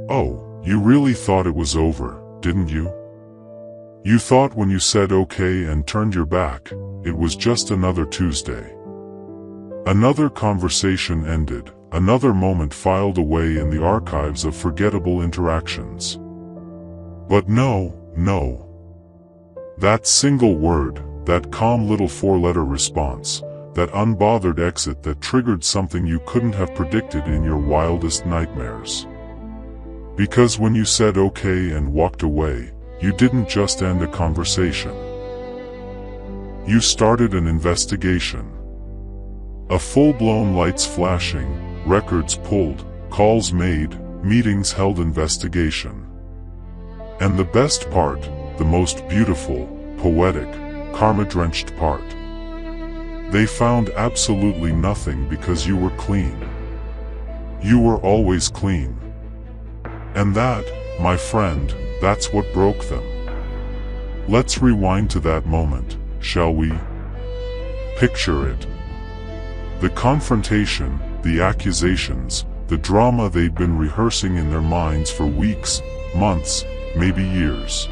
Oh, you really thought it was over, didn't you? You thought when you said okay and turned your back, it was just another Tuesday. Another conversation ended, another moment filed away in the archives of forgettable interactions. But no. That single word, that calm little four-letter response, that unbothered exit that triggered something you couldn't have predicted in your wildest nightmares. Because when you said okay and walked away, you didn't just end a conversation. You started an investigation. A full-blown lights flashing, records pulled, calls made, meetings held investigation. And the best part, the most beautiful, poetic, karma-drenched part. They found absolutely nothing because you were clean. You were always clean. And that, my friend, that's what broke them. Let's rewind to that moment, shall we? Picture it. The confrontation, the accusations, the drama they'd been rehearsing in their minds for weeks, months, maybe years.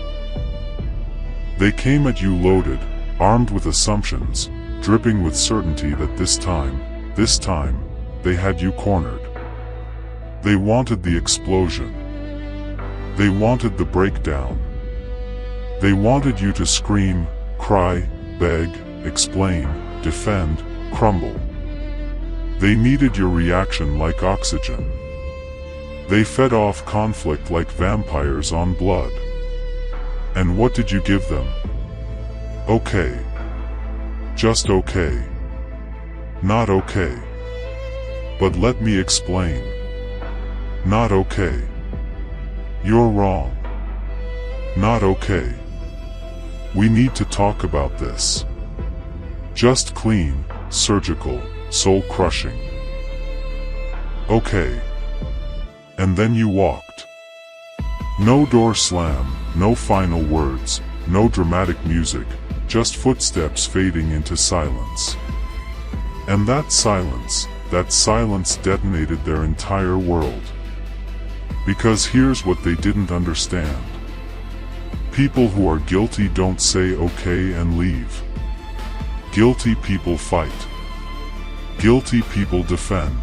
They came at you loaded, armed with assumptions, dripping with certainty that this time, they had you cornered. They wanted the explosion. They wanted the breakdown. They wanted you to scream, cry, beg, explain, defend, crumble. They needed your reaction like oxygen. They fed off conflict like vampires on blood. And what did you give them? Okay. Just okay. Not okay. But let me explain. Not okay. You're wrong. Not okay. We need to talk about this. Just clean, surgical, soul-crushing. Okay. And then you walked. No door slam, no final words, no dramatic music, just footsteps fading into silence. And that silence detonated their entire world. Because here's what they didn't understand. People who are guilty don't say okay and leave. Guilty people fight. Guilty people defend.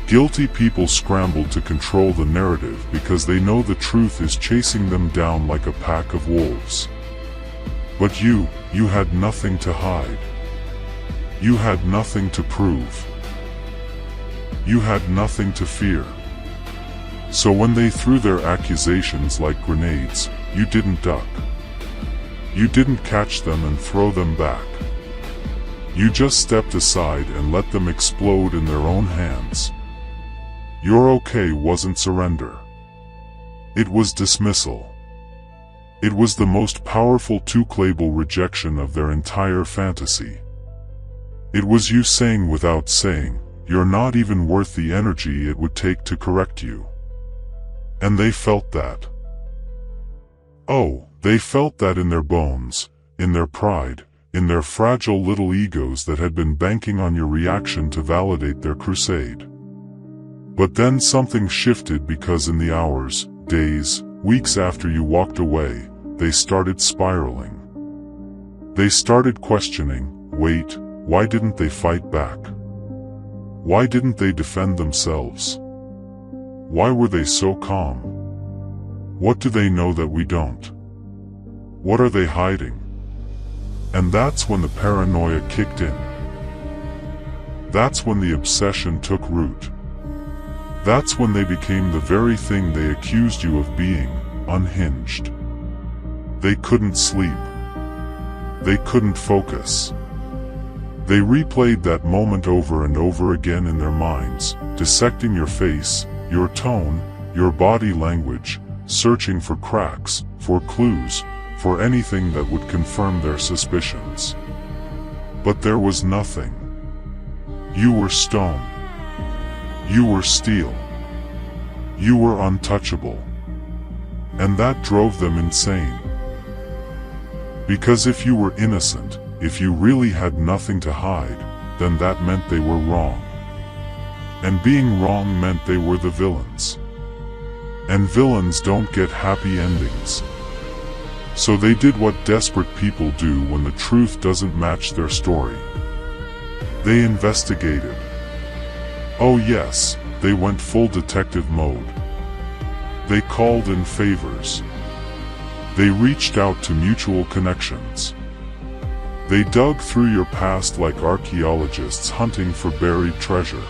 Guilty people scramble to control the narrative because they know the truth is chasing them down like a pack of wolves. But you had nothing to hide. You had nothing to prove. You had nothing to fear. So when they threw their accusations like grenades, you didn't duck. You didn't catch them and throw them back. You just stepped aside and let them explode in their own hands. Your okay wasn't surrender. It was dismissal. It was the most powerful two-label rejection of their entire fantasy. It was you saying without saying, you're not even worth the energy it would take to correct you. And they felt that. Oh, they felt that in their bones, in their pride, in their fragile little egos that had been banking on your reaction to validate their crusade. But then something shifted because in the hours, days, weeks after you walked away, they started spiraling. They started questioning, wait, why didn't they fight back? Why didn't they defend themselves? Why were they so calm? What do they know that we don't? What are they hiding? And that's when the paranoia kicked in. That's when the obsession took root. That's when they became the very thing they accused you of being, unhinged. They couldn't sleep. They couldn't focus. They replayed that moment over and over again in their minds, dissecting your face, your tone, your body language, searching for cracks, for clues, for anything that would confirm their suspicions. But there was nothing. You were stone. You were steel. You were untouchable. And that drove them insane. Because if you were innocent, if you really had nothing to hide, then that meant they were wrong. And being wrong meant they were the villains. And villains don't get happy endings. So they did what desperate people do when the truth doesn't match their story. They investigated. Oh yes, they went full detective mode. They called in favors. They reached out to mutual connections. They dug through your past like archaeologists hunting for buried treasure.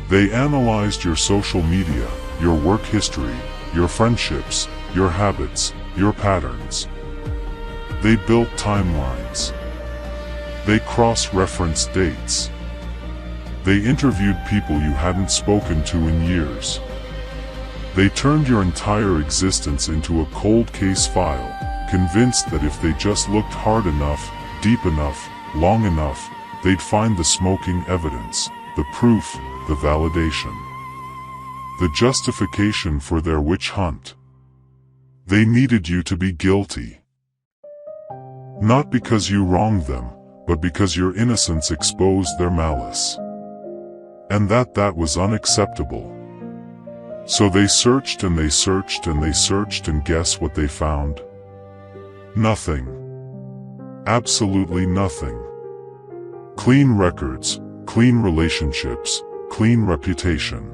They analyzed your social media, your work history, your friendships, your habits, your patterns. They built timelines. They cross-referenced dates. They interviewed people you hadn't spoken to in years. They turned your entire existence into a cold case file, convinced that if they just looked hard enough, deep enough, long enough, they'd find the smoking evidence, the proof, the validation, the justification for their witch hunt. They needed you to be guilty. Not because you wronged them, but because your innocence exposed their malice. And that was unacceptable. So they searched and they searched and they searched, and guess what they found? Nothing. Absolutely nothing. Clean records, clean relationships, clean reputation.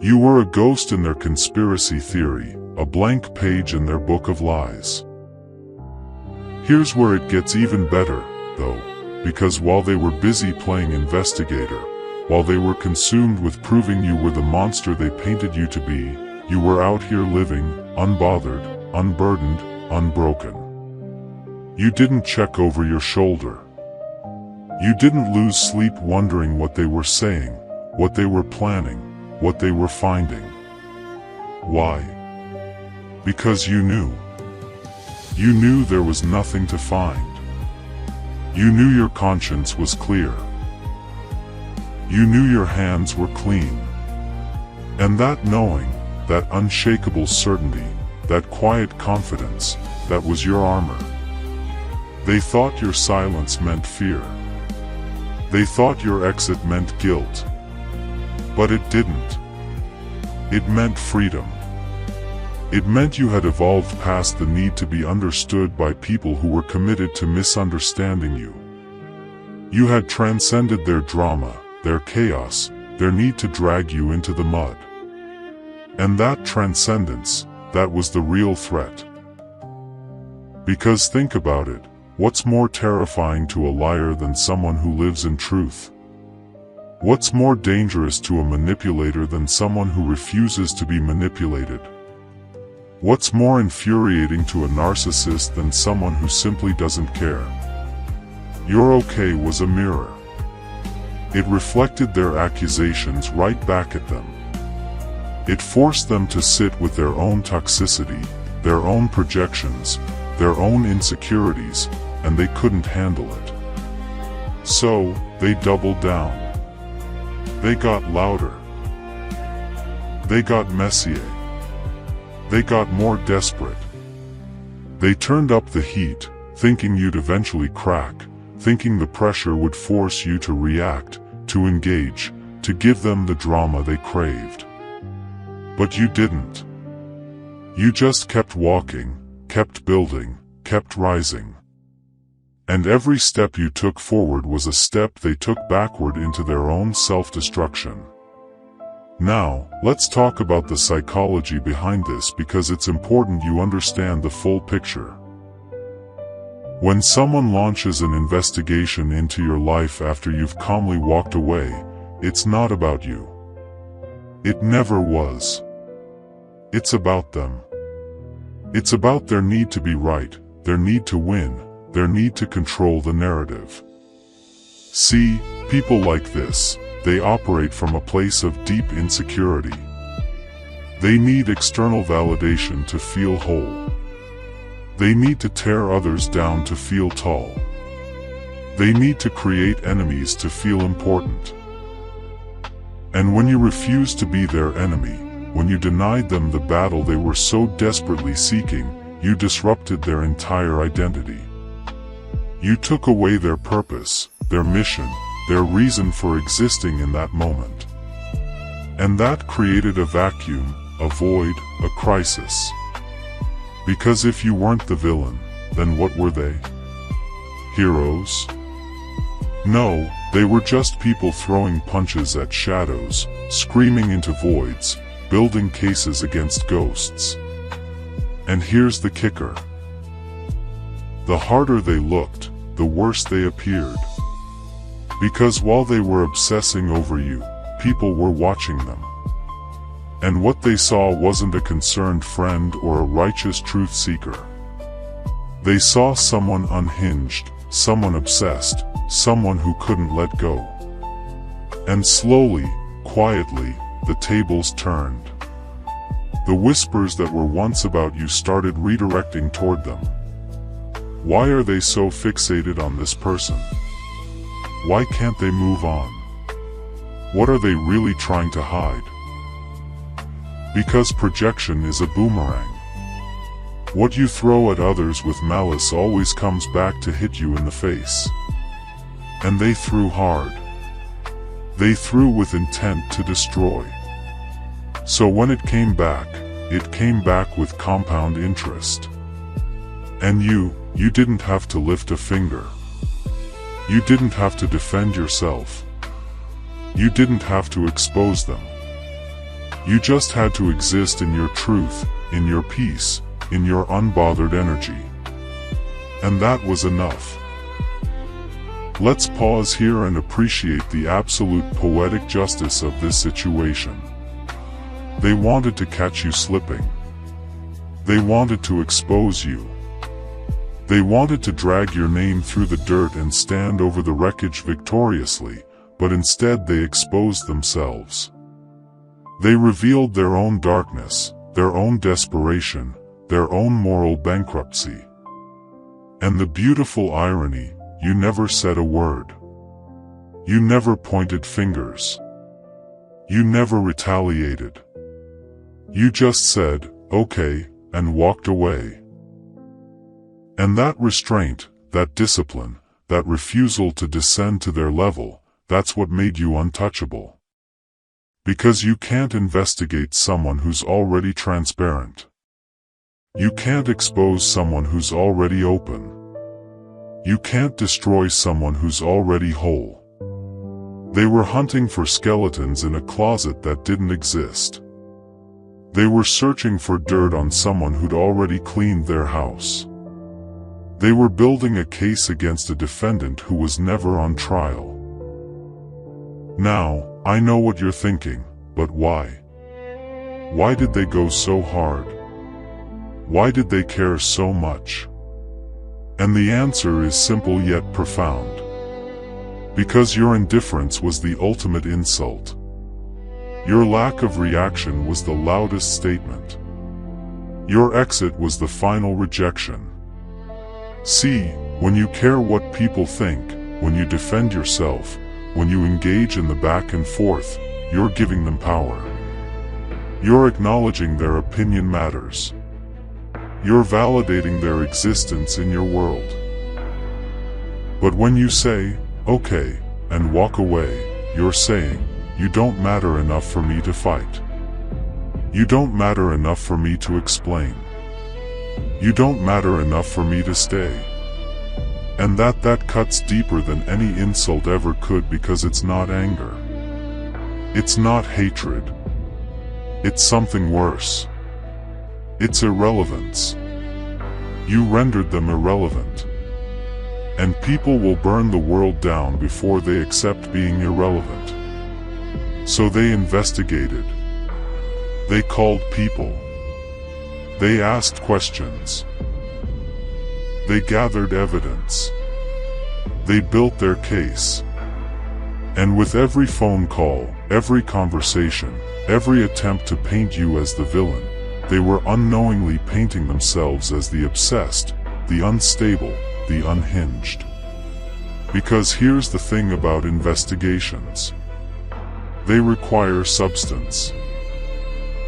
You were a ghost in their conspiracy theory, a blank page in their book of lies. Here's where it gets even better, though, because while they were busy playing investigator, while they were consumed with proving you were the monster they painted you to be, you were out here living, unbothered, unburdened, unbroken. You didn't check over your shoulder. You didn't lose sleep wondering what they were saying, what they were planning, what they were finding. Why? Because you knew. You knew there was nothing to find. You knew your conscience was clear. You knew your hands were clean. And that knowing, that unshakable certainty, that quiet confidence, that was your armor. They thought your silence meant fear. They thought your exit meant guilt. But it didn't. It meant freedom. It meant you had evolved past the need to be understood by people who were committed to misunderstanding you. You had transcended their drama, their chaos, their need to drag you into the mud. And that transcendence, that was the real threat. Because think about it, what's more terrifying to a liar than someone who lives in truth? What's more dangerous to a manipulator than someone who refuses to be manipulated? What's more infuriating to a narcissist than someone who simply doesn't care? Your okay was a mirror. It reflected their accusations right back at them. It forced them to sit with their own toxicity, their own projections, their own insecurities, and they couldn't handle it. So, they doubled down. They got louder. They got messier. They got more desperate. They turned up the heat, thinking you'd eventually crack, thinking the pressure would force you to react, to engage, to give them the drama they craved. But you didn't. You just kept walking, kept building, kept rising. And every step you took forward was a step they took backward into their own self-destruction. Now, let's talk about the psychology behind this, because it's important you understand the full picture. When someone launches an investigation into your life after you've calmly walked away, it's not about you. It never was. It's about them. It's about their need to be right, their need to win, their need to control the narrative. See, people like this, they operate from a place of deep insecurity. They need external validation to feel whole. They need to tear others down to feel tall. They need to create enemies to feel important. And when you refused to be their enemy, when you denied them the battle they were so desperately seeking, you disrupted their entire identity. You took away their purpose, their mission, their reason for existing in that moment. And that created a vacuum, a void, a crisis. Because if you weren't the villain, then what were they? Heroes? No, they were just people throwing punches at shadows, screaming into voids, building cases against ghosts. And here's the kicker. The harder they looked, the worse they appeared. Because while they were obsessing over you, people were watching them. And what they saw wasn't a concerned friend or a righteous truth seeker. They saw someone unhinged, someone obsessed, someone who couldn't let go. And slowly, quietly, the tables turned. The whispers that were once about you started redirecting toward them. Why are they so fixated on this person? Why can't they move on? What are they really trying to hide? Because projection is a boomerang. What you throw at others with malice always comes back to hit you in the face. And they threw hard. They threw with intent to destroy. So when it came back with compound interest. And you didn't have to lift a finger. You didn't have to defend yourself. You didn't have to expose them. You just had to exist in your truth, in your peace, in your unbothered energy. And that was enough. Let's pause here and appreciate the absolute poetic justice of this situation. They wanted to catch you slipping. They wanted to expose you. They wanted to drag your name through the dirt and stand over the wreckage victoriously, but instead they exposed themselves. They revealed their own darkness, their own desperation, their own moral bankruptcy. And the beautiful irony, you never said a word. You never pointed fingers. You never retaliated. You just said, "Okay," and walked away. And that restraint, that discipline, that refusal to descend to their level, that's what made you untouchable. Because you can't investigate someone who's already transparent. You can't expose someone who's already open. You can't destroy someone who's already whole. They were hunting for skeletons in a closet that didn't exist. They were searching for dirt on someone who'd already cleaned their house. They were building a case against a defendant who was never on trial. Now, I know what you're thinking, but why? Why did they go so hard? Why did they care so much? And the answer is simple yet profound. Because your indifference was the ultimate insult. Your lack of reaction was the loudest statement. Your exit was the final rejection. See, when you care what people think, when you defend yourself, when you engage in the back and forth, you're giving them power. You're acknowledging their opinion matters. You're validating their existence in your world. But when you say, "Okay," and walk away, you're saying, "You don't matter enough for me to fight. You don't matter enough for me to explain. You don't matter enough for me to stay." And that cuts deeper than any insult ever could, because it's not anger. It's not hatred. It's something worse. It's irrelevance. You rendered them irrelevant. And people will burn the world down before they accept being irrelevant. So they investigated. They called people. They asked questions. They gathered evidence. They built their case. And with every phone call, every conversation, every attempt to paint you as the villain, they were unknowingly painting themselves as the obsessed, the unstable, the unhinged. Because here's the thing about investigations. They require substance.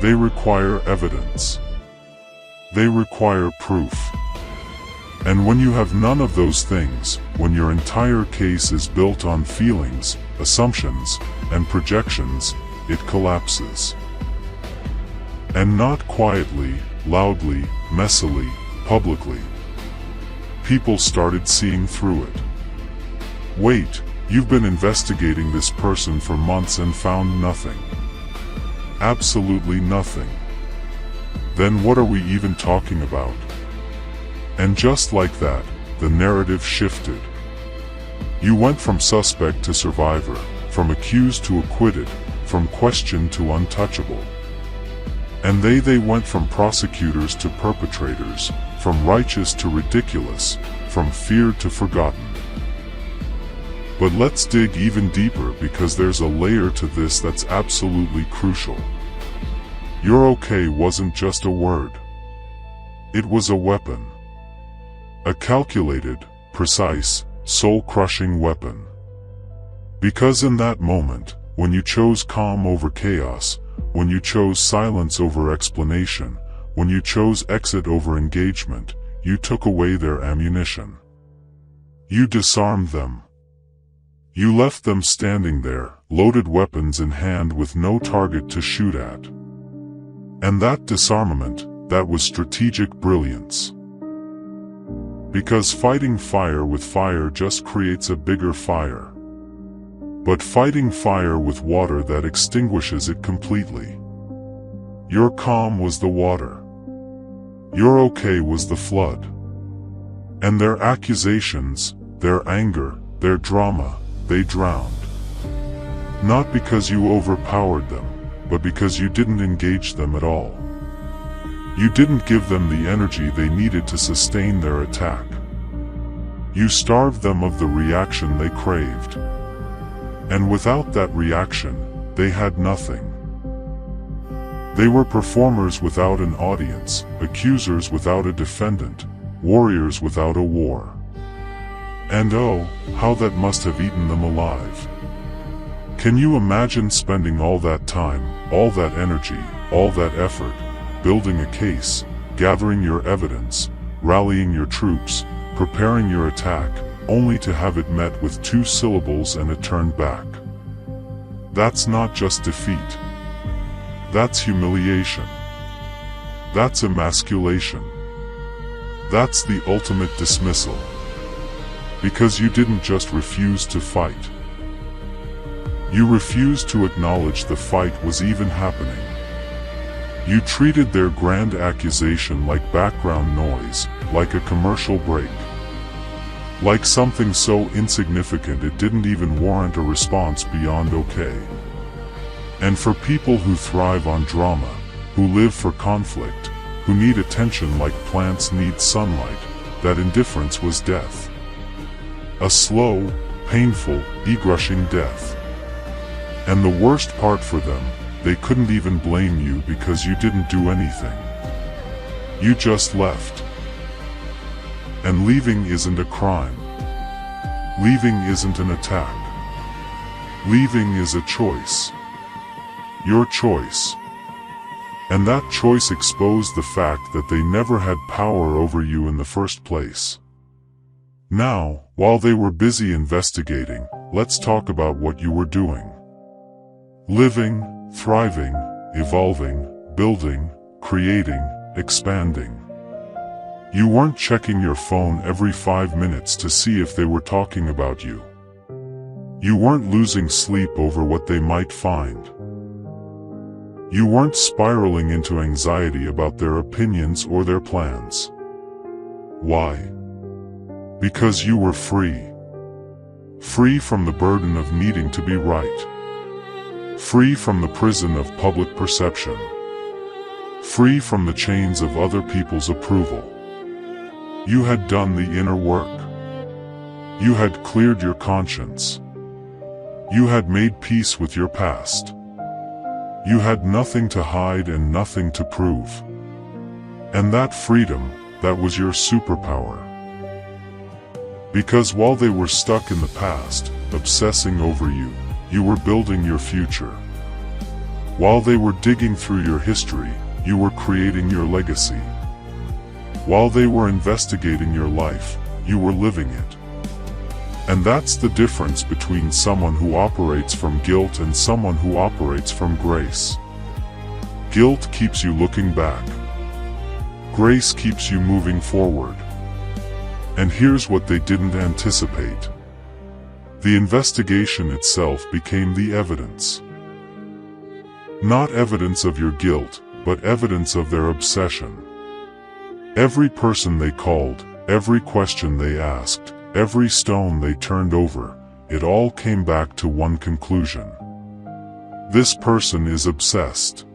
They require evidence. They require proof. And when you have none of those things, when your entire case is built on feelings, assumptions, and projections, it collapses. And not quietly, loudly, messily, publicly. People started seeing through it. Wait, you've been investigating this person for months and found nothing. Absolutely nothing. Then what are we even talking about? And just like that, the narrative shifted. You went from suspect to survivor, from accused to acquitted, from questioned to untouchable. And they went from prosecutors to perpetrators, from righteous to ridiculous, from feared to forgotten. But let's dig even deeper, because there's a layer to this that's absolutely crucial. "You're okay" wasn't just a word. It was a weapon. A calculated, precise, soul-crushing weapon. Because in that moment, when you chose calm over chaos, when you chose silence over explanation, when you chose exit over engagement, you took away their ammunition. You disarmed them. You left them standing there, loaded weapons in hand with no target to shoot at. And that disarmament, that was strategic brilliance. Because fighting fire with fire just creates a bigger fire. But fighting fire with water, that extinguishes it completely. Your calm was the water. Your okay was the flood. And their accusations, their anger, their drama, they drowned. Not because you overpowered them, but because you didn't engage them at all. You didn't give them the energy they needed to sustain their attack. You starved them of the reaction they craved. And without that reaction, they had nothing. They were performers without an audience, accusers without a defendant, warriors without a war. And oh, how that must have eaten them alive. Can you imagine spending all that time, all that energy, all that effort, building a case, gathering your evidence, rallying your troops, preparing your attack, only to have it met with 2 syllables and a turn back? That's not just defeat. That's humiliation. That's emasculation. That's the ultimate dismissal. Because you didn't just refuse to fight. You refused to acknowledge the fight was even happening. You treated their grand accusation like background noise, like a commercial break. Like something so insignificant it didn't even warrant a response beyond okay. And for people who thrive on drama, who live for conflict, who need attention like plants need sunlight, that indifference was death. A slow, painful, egrushing death. And the worst part for them, they couldn't even blame you because you didn't do anything. You just left. And leaving isn't a crime. Leaving isn't an attack. Leaving is a choice. Your choice. And that choice exposed the fact that they never had power over you in the first place. Now, while they were busy investigating, let's talk about what you were doing. Living, thriving, evolving, building, creating, expanding. You weren't checking your phone every 5 minutes to see if they were talking about you. You weren't losing sleep over what they might find. You weren't spiraling into anxiety about their opinions or their plans. Why? Because you were free. Free from the burden of needing to be right. Free from the prison of public perception. Free from the chains of other people's approval. You had done the inner work. You had cleared your conscience. You had made peace with your past. You had nothing to hide and nothing to prove. And that freedom, that was your superpower. Because while they were stuck in the past, obsessing over you, you were building your future. While they were digging through your history, you were creating your legacy. While they were investigating your life, you were living it. And that's the difference between someone who operates from guilt and someone who operates from grace. Guilt keeps you looking back. Grace keeps you moving forward. And here's what they didn't anticipate. The investigation itself became the evidence. Not evidence of your guilt, but evidence of their obsession. Every person they called, every question they asked, every stone they turned over, it all came back to one conclusion. This person is obsessed.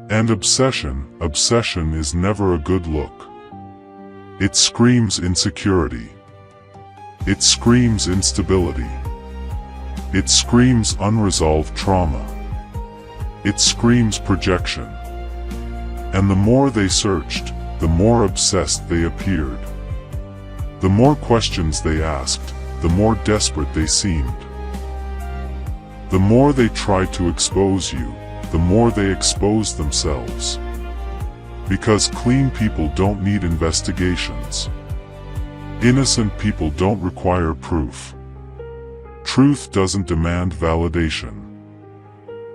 And obsession is never a good look. It screams insecurity. It screams instability. It screams unresolved trauma. It screams projection. And the more they searched, the more obsessed they appeared. The more questions they asked, the more desperate they seemed. The more they tried to expose you, the more they exposed themselves. Because clean people don't need investigations. Innocent people don't require proof. Truth doesn't demand validation.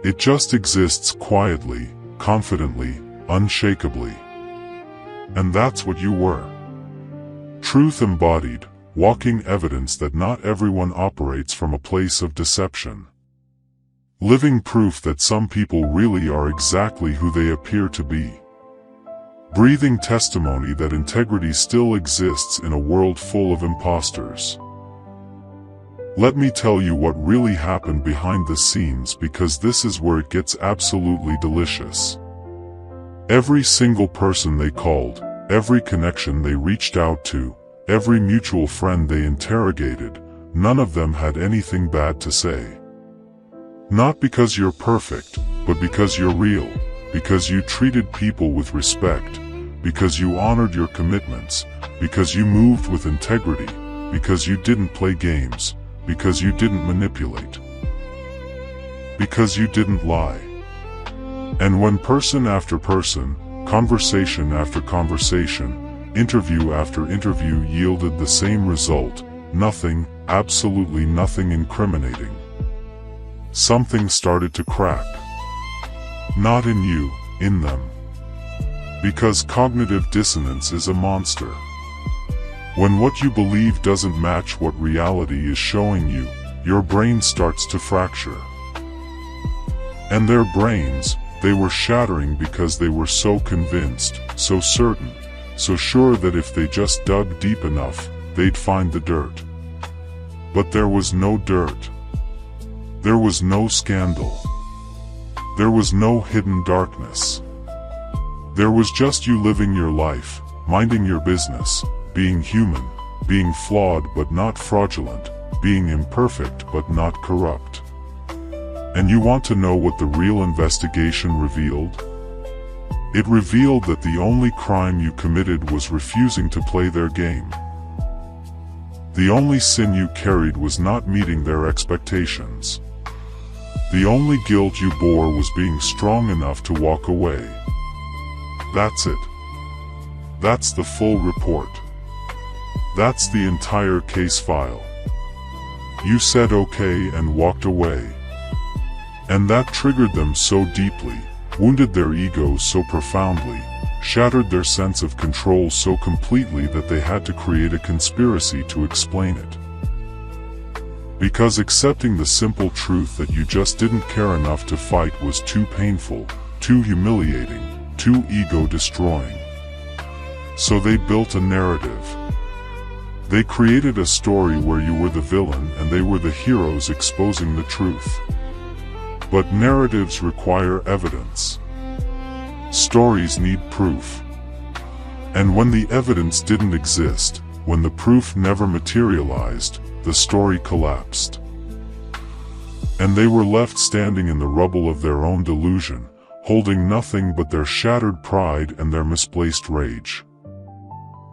It just exists quietly, confidently, unshakably. And that's what you were. Truth embodied, walking evidence that not everyone operates from a place of deception. Living proof that some people really are exactly who they appear to be. Breathing testimony that integrity still exists in a world full of imposters. Let me tell you what really happened behind the scenes, because this is where it gets absolutely delicious. Every single person they called, every connection they reached out to, every mutual friend they interrogated, none of them had anything bad to say. Not because you're perfect, but because you're real, because you treated people with respect, because you honored your commitments, because you moved with integrity, because you didn't play games, because you didn't manipulate, because you didn't lie. And when person after person, conversation after conversation, interview after interview yielded the same result, nothing, absolutely nothing incriminating, something started to crack. Not in you, in them. Because cognitive dissonance is a monster. When what you believe doesn't match what reality is showing you, your brain starts to fracture. And their brains, they were shattering because they were so convinced, so certain, so sure that if they just dug deep enough, they'd find the dirt. But there was no dirt. There was no scandal. There was no hidden darkness. There was just you living your life, minding your business, being human, being flawed but not fraudulent, being imperfect but not corrupt. And you want to know what the real investigation revealed? It revealed that the only crime you committed was refusing to play their game. The only sin you carried was not meeting their expectations. The only guilt you bore was being strong enough to walk away. That's it. That's the full report. That's the entire case file. You said okay and walked away. And that triggered them so deeply, wounded their egos so profoundly, shattered their sense of control so completely that they had to create a conspiracy to explain it. Because accepting the simple truth that you just didn't care enough to fight was too painful, too humiliating, too ego-destroying. So they built a narrative. They created a story where you were the villain and they were the heroes exposing the truth. But narratives require evidence. Stories need proof. And when the evidence didn't exist, when the proof never materialized, the story collapsed. And they were left standing in the rubble of their own delusion, holding nothing but their shattered pride and their misplaced rage.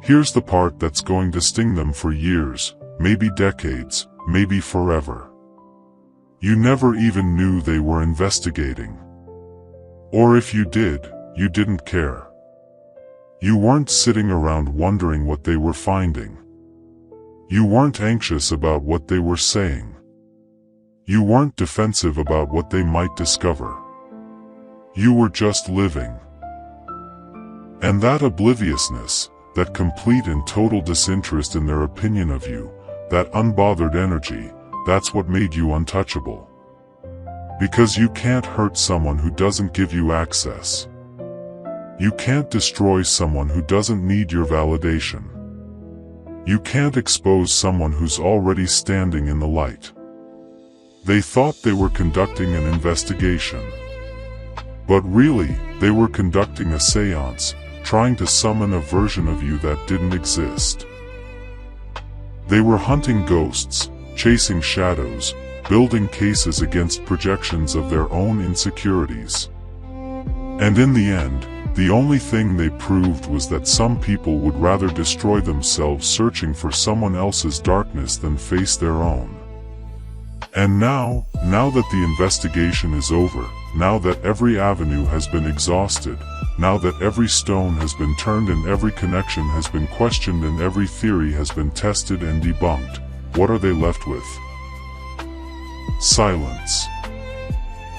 Here's the part that's going to sting them for years, maybe decades, maybe forever. You never even knew they were investigating. Or if you did, you didn't care. You weren't sitting around wondering what they were finding. You weren't anxious about what they were saying. You weren't defensive about what they might discover. You were just living. And that obliviousness, that complete and total disinterest in their opinion of you, that unbothered energy, that's what made you untouchable. Because you can't hurt someone who doesn't give you access. You can't destroy someone who doesn't need your validation. You can't expose someone who's already standing in the light. They thought they were conducting an investigation. But really, they were conducting a seance, trying to summon a version of you that didn't exist. They were hunting ghosts, chasing shadows, building cases against projections of their own insecurities. And in the end, the only thing they proved was that some people would rather destroy themselves searching for someone else's darkness than face their own. And now that the investigation is over, now that every avenue has been exhausted, now that every stone has been turned and every connection has been questioned and every theory has been tested and debunked, what are they left with? Silence.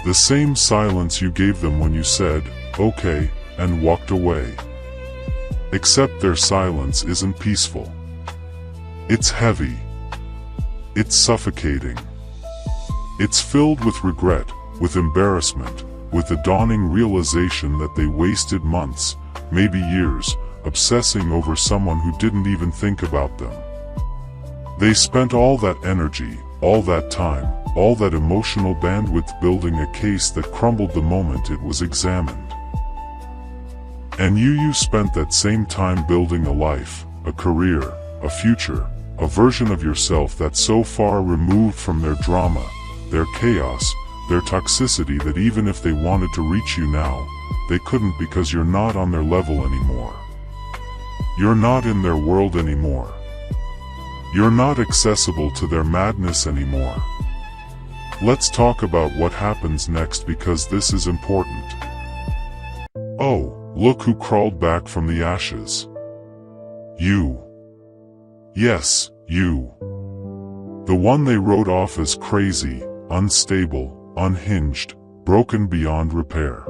The same silence you gave them when you said, "Okay," and walked away. Except their silence isn't peaceful. It's heavy. It's suffocating. It's filled with regret, with embarrassment, with the dawning realization that they wasted months, maybe years, obsessing over someone who didn't even think about them. They spent all that energy, all that time, all that emotional bandwidth building a case that crumbled the moment it was examined. And you spent that same time building a life, a career, a future, a version of yourself that's so far removed from their drama, their chaos, their toxicity that even if they wanted to reach you now, they couldn't because you're not on their level anymore. You're not in their world anymore. You're not accessible to their madness anymore. Let's talk about what happens next because this is important. Oh, look who crawled back from the ashes. You. Yes, you. The one they wrote off as crazy, unstable, unhinged, broken beyond repair.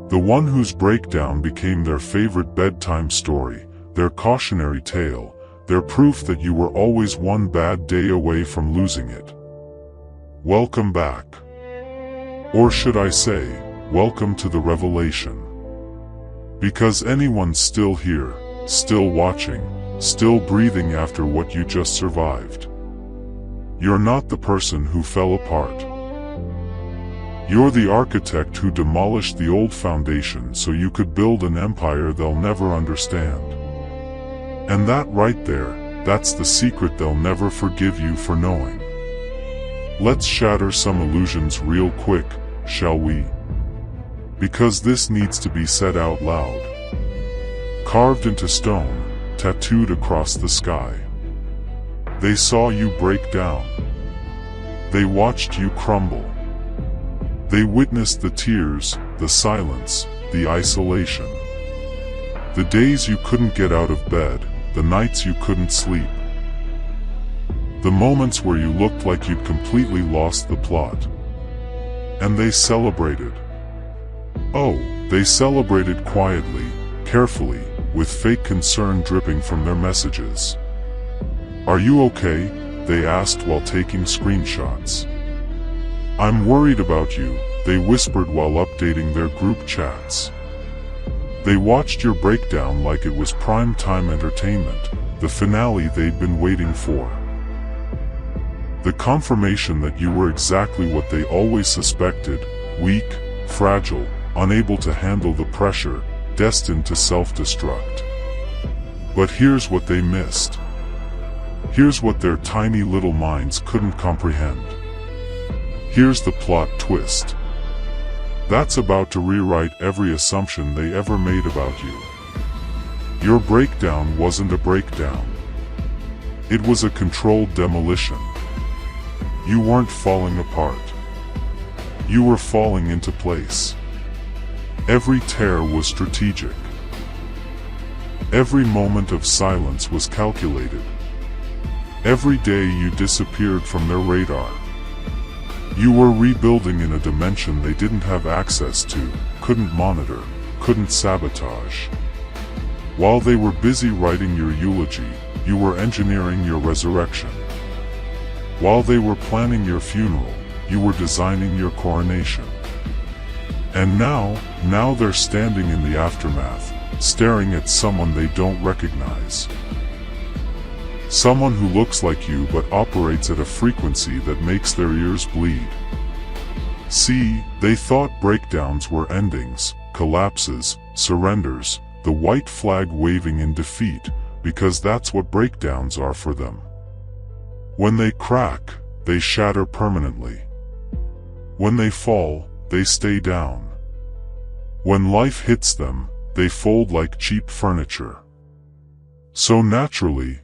The one whose breakdown became their favorite bedtime story, their cautionary tale, their proof that you were always one bad day away from losing it. Welcome back. Or should I say, welcome to the revelation. Because anyone's still here, still watching, still breathing after what you just survived. You're not the person who fell apart. You're the architect who demolished the old foundation so you could build an empire they'll never understand. And that right there, that's the secret they'll never forgive you for knowing. Let's shatter some illusions real quick, shall we? Because this needs to be said out loud. Carved into stone, tattooed across the sky. They saw you break down. They watched you crumble. They witnessed the tears, the silence, the isolation. The days you couldn't get out of bed, the nights you couldn't sleep. The moments where you looked like you'd completely lost the plot. And they celebrated. Oh, they celebrated quietly, carefully, with fake concern dripping from their messages. "Are you okay?" they asked while taking screenshots. "I'm worried about you," they whispered while updating their group chats. They watched your breakdown like it was prime-time entertainment, the finale they'd been waiting for. The confirmation that you were exactly what they always suspected, weak, fragile, unable to handle the pressure, destined to self-destruct. But here's what they missed. Here's what their tiny little minds couldn't comprehend. Here's the plot twist. That's about to rewrite every assumption they ever made about you. Your breakdown wasn't a breakdown. It was a controlled demolition. You weren't falling apart. You were falling into place. Every tear was strategic. Every moment of silence was calculated. Every day you disappeared from their radar. You were rebuilding in a dimension they didn't have access to, couldn't monitor, couldn't sabotage. While they were busy writing your eulogy, you were engineering your resurrection. While they were planning your funeral, you were designing your coronation. And now they're standing in the aftermath, staring at someone they don't recognize. Someone who looks like you but operates at a frequency that makes their ears bleed. See, they thought breakdowns were endings, collapses, surrenders, the white flag waving in defeat, because that's what breakdowns are for them. When they crack, they shatter permanently. When they fall, they stay down. When life hits them, they fold like cheap furniture. So naturally,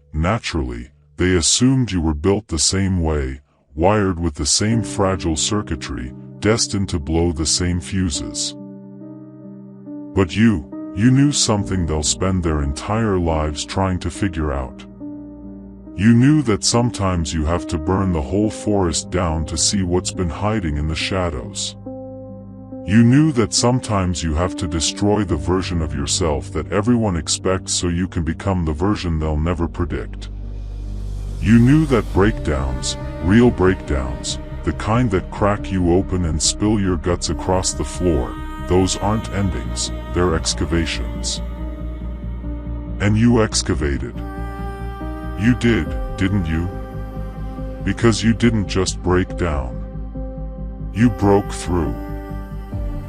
they assumed you were built the same way, wired with the same fragile circuitry, destined to blow the same fuses. But you knew something they'll spend their entire lives trying to figure out. You knew that sometimes you have to burn the whole forest down to see what's been hiding in the shadows. You knew that sometimes you have to destroy the version of yourself that everyone expects so you can become the version they'll never predict. You knew that breakdowns, real breakdowns, the kind that crack you open and spill your guts across the floor, those aren't endings, they're excavations. And you excavated. You did, didn't you? Because you didn't just break down. You broke through.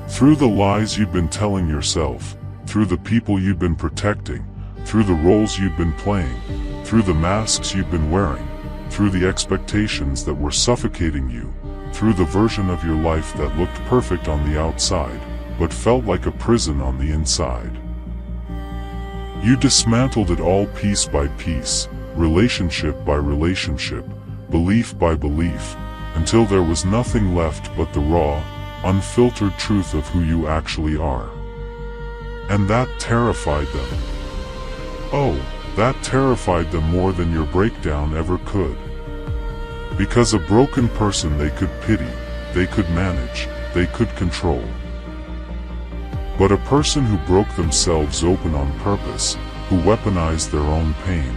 Through the lies you'd been telling yourself, through the people you'd been protecting, through the roles you'd been playing, through the masks you'd been wearing, through the expectations that were suffocating you, through the version of your life that looked perfect on the outside, but felt like a prison on the inside. You dismantled it all piece by piece, relationship by relationship, belief by belief, until there was nothing left but the raw, unfiltered truth of who you actually are. And that terrified them. Oh, that terrified them more than your breakdown ever could. Because a broken person they could pity, they could manage, they could control. But a person who broke themselves open on purpose, who weaponized their own pain,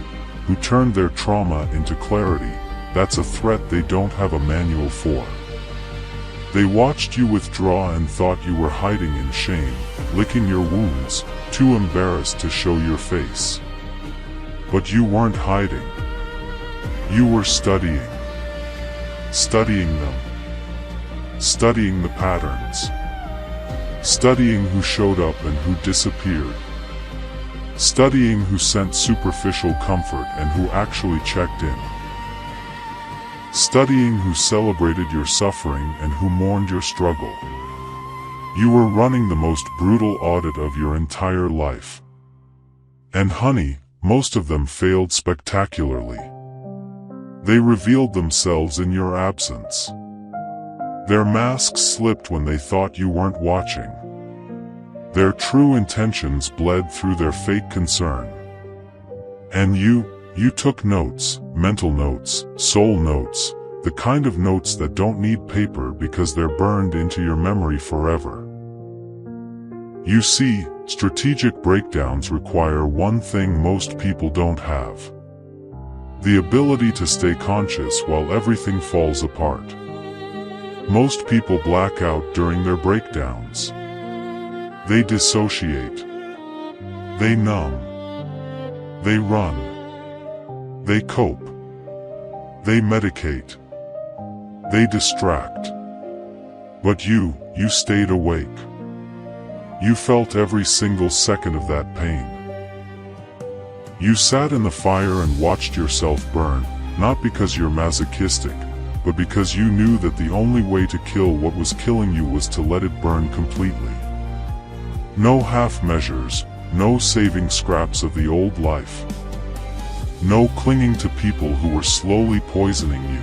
who turned their trauma into clarity, that's a threat they don't have a manual for. They watched you withdraw and thought you were hiding in shame, licking your wounds, too embarrassed to show your face. But you weren't hiding. You were studying. Studying them. Studying the patterns. Studying who showed up and who disappeared. Studying who sent superficial comfort and who actually checked in. Studying who celebrated your suffering and who mourned your struggle. You were running the most brutal audit of your entire life. And honey, most of them failed spectacularly. They revealed themselves in your absence. Their masks slipped when they thought you weren't watching. Their true intentions bled through their fake concern. And you took notes, mental notes, soul notes, the kind of notes that don't need paper because they're burned into your memory forever. You see, strategic breakdowns require one thing most people don't have. The ability to stay conscious while everything falls apart. Most people black out during their breakdowns. They dissociate. They numb. They run. They cope. They medicate. They distract. But you stayed awake. You felt every single second of that pain. You sat in the fire and watched yourself burn, not because you're masochistic, but because you knew that the only way to kill what was killing you was to let it burn completely. No half measures, no saving scraps of the old life. No clinging to people who were slowly poisoning you.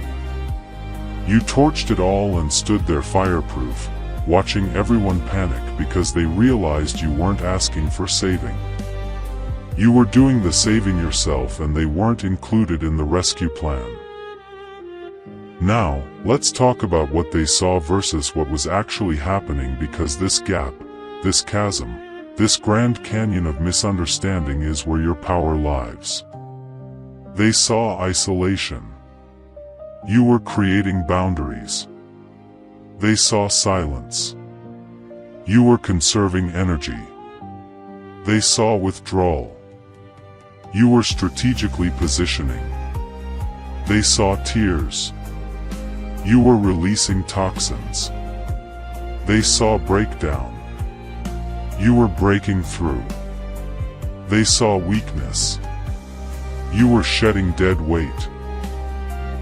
You torched it all and stood there fireproof, watching everyone panic because they realized you weren't asking for saving. You were doing the saving yourself and they weren't included in the rescue plan. Now, let's talk about what they saw versus what was actually happening, because this gap, this chasm, this Grand Canyon of misunderstanding is where your power lies. They saw isolation. You were creating boundaries. They saw silence. You were conserving energy. They saw withdrawal. You were strategically positioning. They saw tears. You were releasing toxins. They saw breakdown. You were breaking through. They saw weakness. You were shedding dead weight.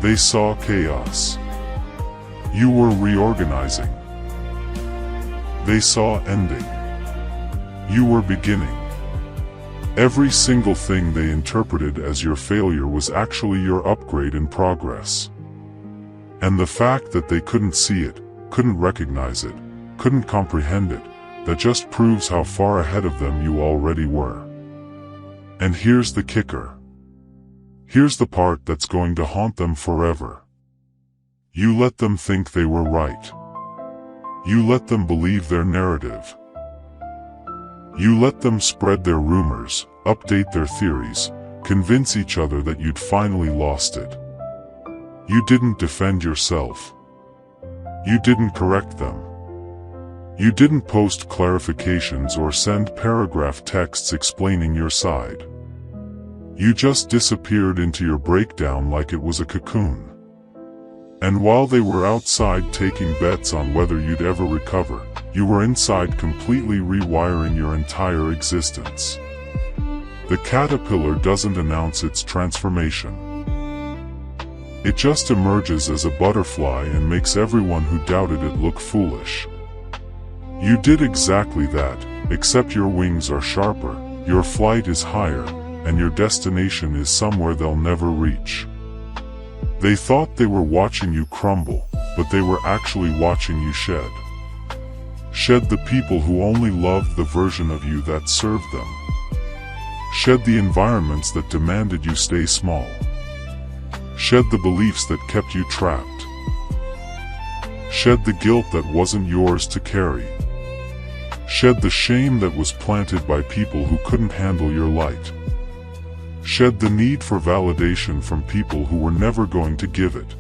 They saw chaos. You were reorganizing. They saw ending. You were beginning. Every single thing they interpreted as your failure was actually your upgrade in progress. And the fact that they couldn't see it, couldn't recognize it, couldn't comprehend it, that just proves how far ahead of them you already were. And here's the kicker. Here's the part that's going to haunt them forever. You let them think they were right. You let them believe their narrative. You let them spread their rumors, update their theories, convince each other that you'd finally lost it. You didn't defend yourself. You didn't correct them. You didn't post clarifications or send paragraph texts explaining your side. You just disappeared into your breakdown like it was a cocoon. And while they were outside taking bets on whether you'd ever recover, you were inside completely rewiring your entire existence. The caterpillar doesn't announce its transformation. It just emerges as a butterfly and makes everyone who doubted it look foolish. You did exactly that, except your wings are sharper, your flight is higher, and your destination is somewhere they'll never reach. They thought they were watching you crumble, but they were actually watching you shed. Shed the people who only loved the version of you that served them. Shed the environments that demanded you stay small. Shed the beliefs that kept you trapped. Shed the guilt that wasn't yours to carry. Shed the shame that was planted by people who couldn't handle your light. Shed the need for validation from people who were never going to give it.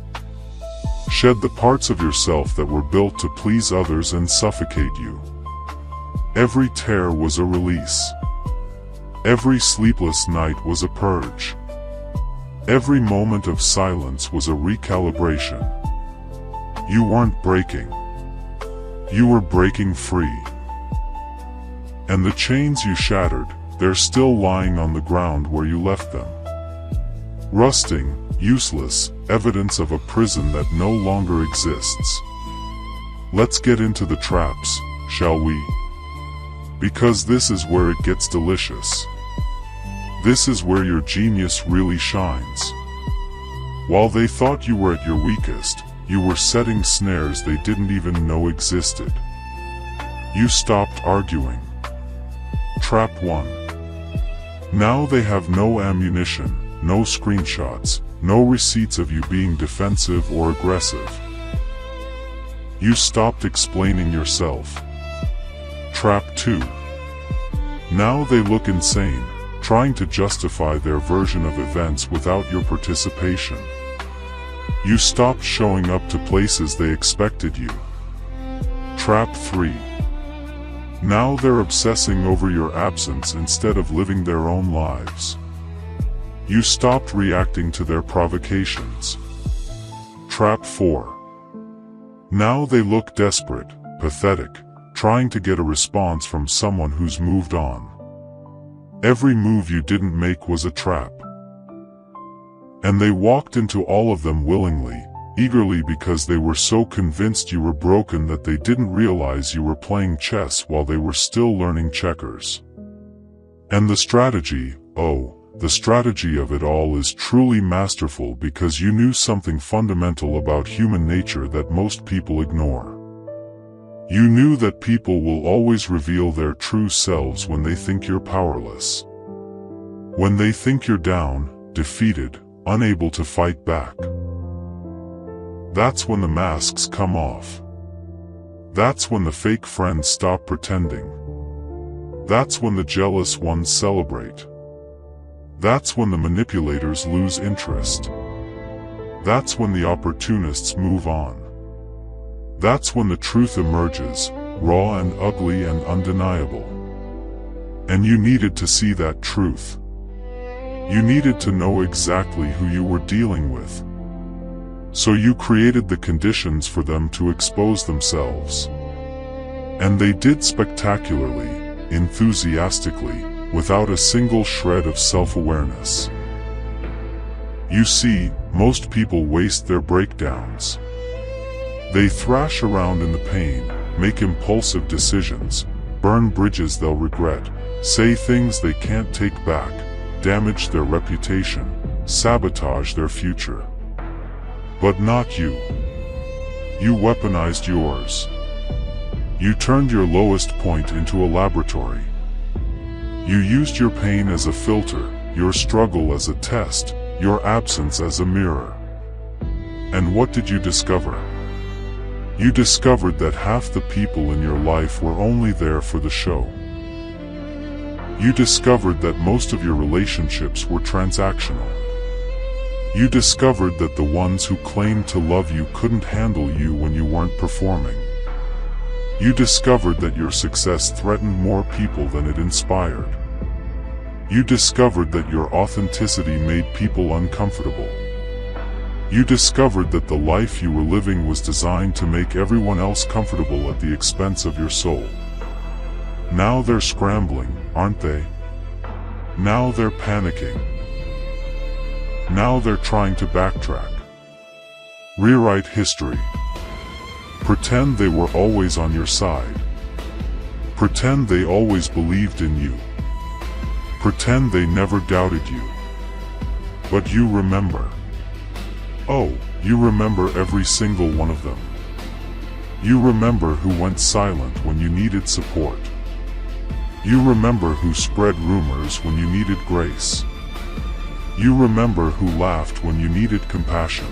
Shed the parts of yourself that were built to please others and suffocate you. Every tear was a release. Every sleepless night was a purge. Every moment of silence was a recalibration. You weren't breaking. You were breaking free. And the chains you shattered, they're still lying on the ground where you left them. Rusting, useless, evidence of a prison that no longer exists. Let's get into the traps, shall we? Because this is where it gets delicious. This is where your genius really shines. While they thought you were at your weakest, you were setting snares they didn't even know existed. You stopped arguing. Trap 1. Now they have no ammunition, no screenshots, no receipts of you being defensive or aggressive. You stopped explaining yourself. Trap 2. Now they look insane, trying to justify their version of events without your participation. You stopped showing up to places they expected you. Trap 3. Now they're obsessing over your absence instead of living their own lives. You stopped reacting to their provocations. Trap 4. Now they look desperate, pathetic, trying to get a response from someone who's moved on. Every move you didn't make was a trap. And they walked into all of them willingly, eagerly, because they were so convinced you were broken that they didn't realize you were playing chess while they were still learning checkers. And the strategy, the strategy of it all is truly masterful, because you knew something fundamental about human nature that most people ignore. You knew that people will always reveal their true selves when they think you're powerless. When they think you're down, defeated, unable to fight back. That's when the masks come off. That's when the fake friends stop pretending. That's when the jealous ones celebrate. That's when the manipulators lose interest. That's when the opportunists move on. That's when the truth emerges, raw and ugly and undeniable. And you needed to see that truth. You needed to know exactly who you were dealing with. So you created the conditions for them to expose themselves. And they did spectacularly, enthusiastically, without a single shred of self-awareness. You see, most people waste their breakdowns. They thrash around in the pain, make impulsive decisions, burn bridges they'll regret, say things they can't take back, damage their reputation, sabotage their future. But not you. You weaponized yours. You turned your lowest point into a laboratory. You used your pain as a filter, your struggle as a test, your absence as a mirror. And what did you discover? You discovered that half the people in your life were only there for the show. You discovered that most of your relationships were transactional. You discovered that the ones who claimed to love you couldn't handle you when you weren't performing. You discovered that your success threatened more people than it inspired. You discovered that your authenticity made people uncomfortable. You discovered that the life you were living was designed to make everyone else comfortable at the expense of your soul. Now they're scrambling, aren't they? Now they're panicking. Now they're trying to backtrack. Rewrite history. Pretend they were always on your side. Pretend they always believed in you. Pretend they never doubted you. But you remember. Oh, you remember every single one of them. You remember who went silent when you needed support. You remember who spread rumors when you needed grace. You remember who laughed when you needed compassion.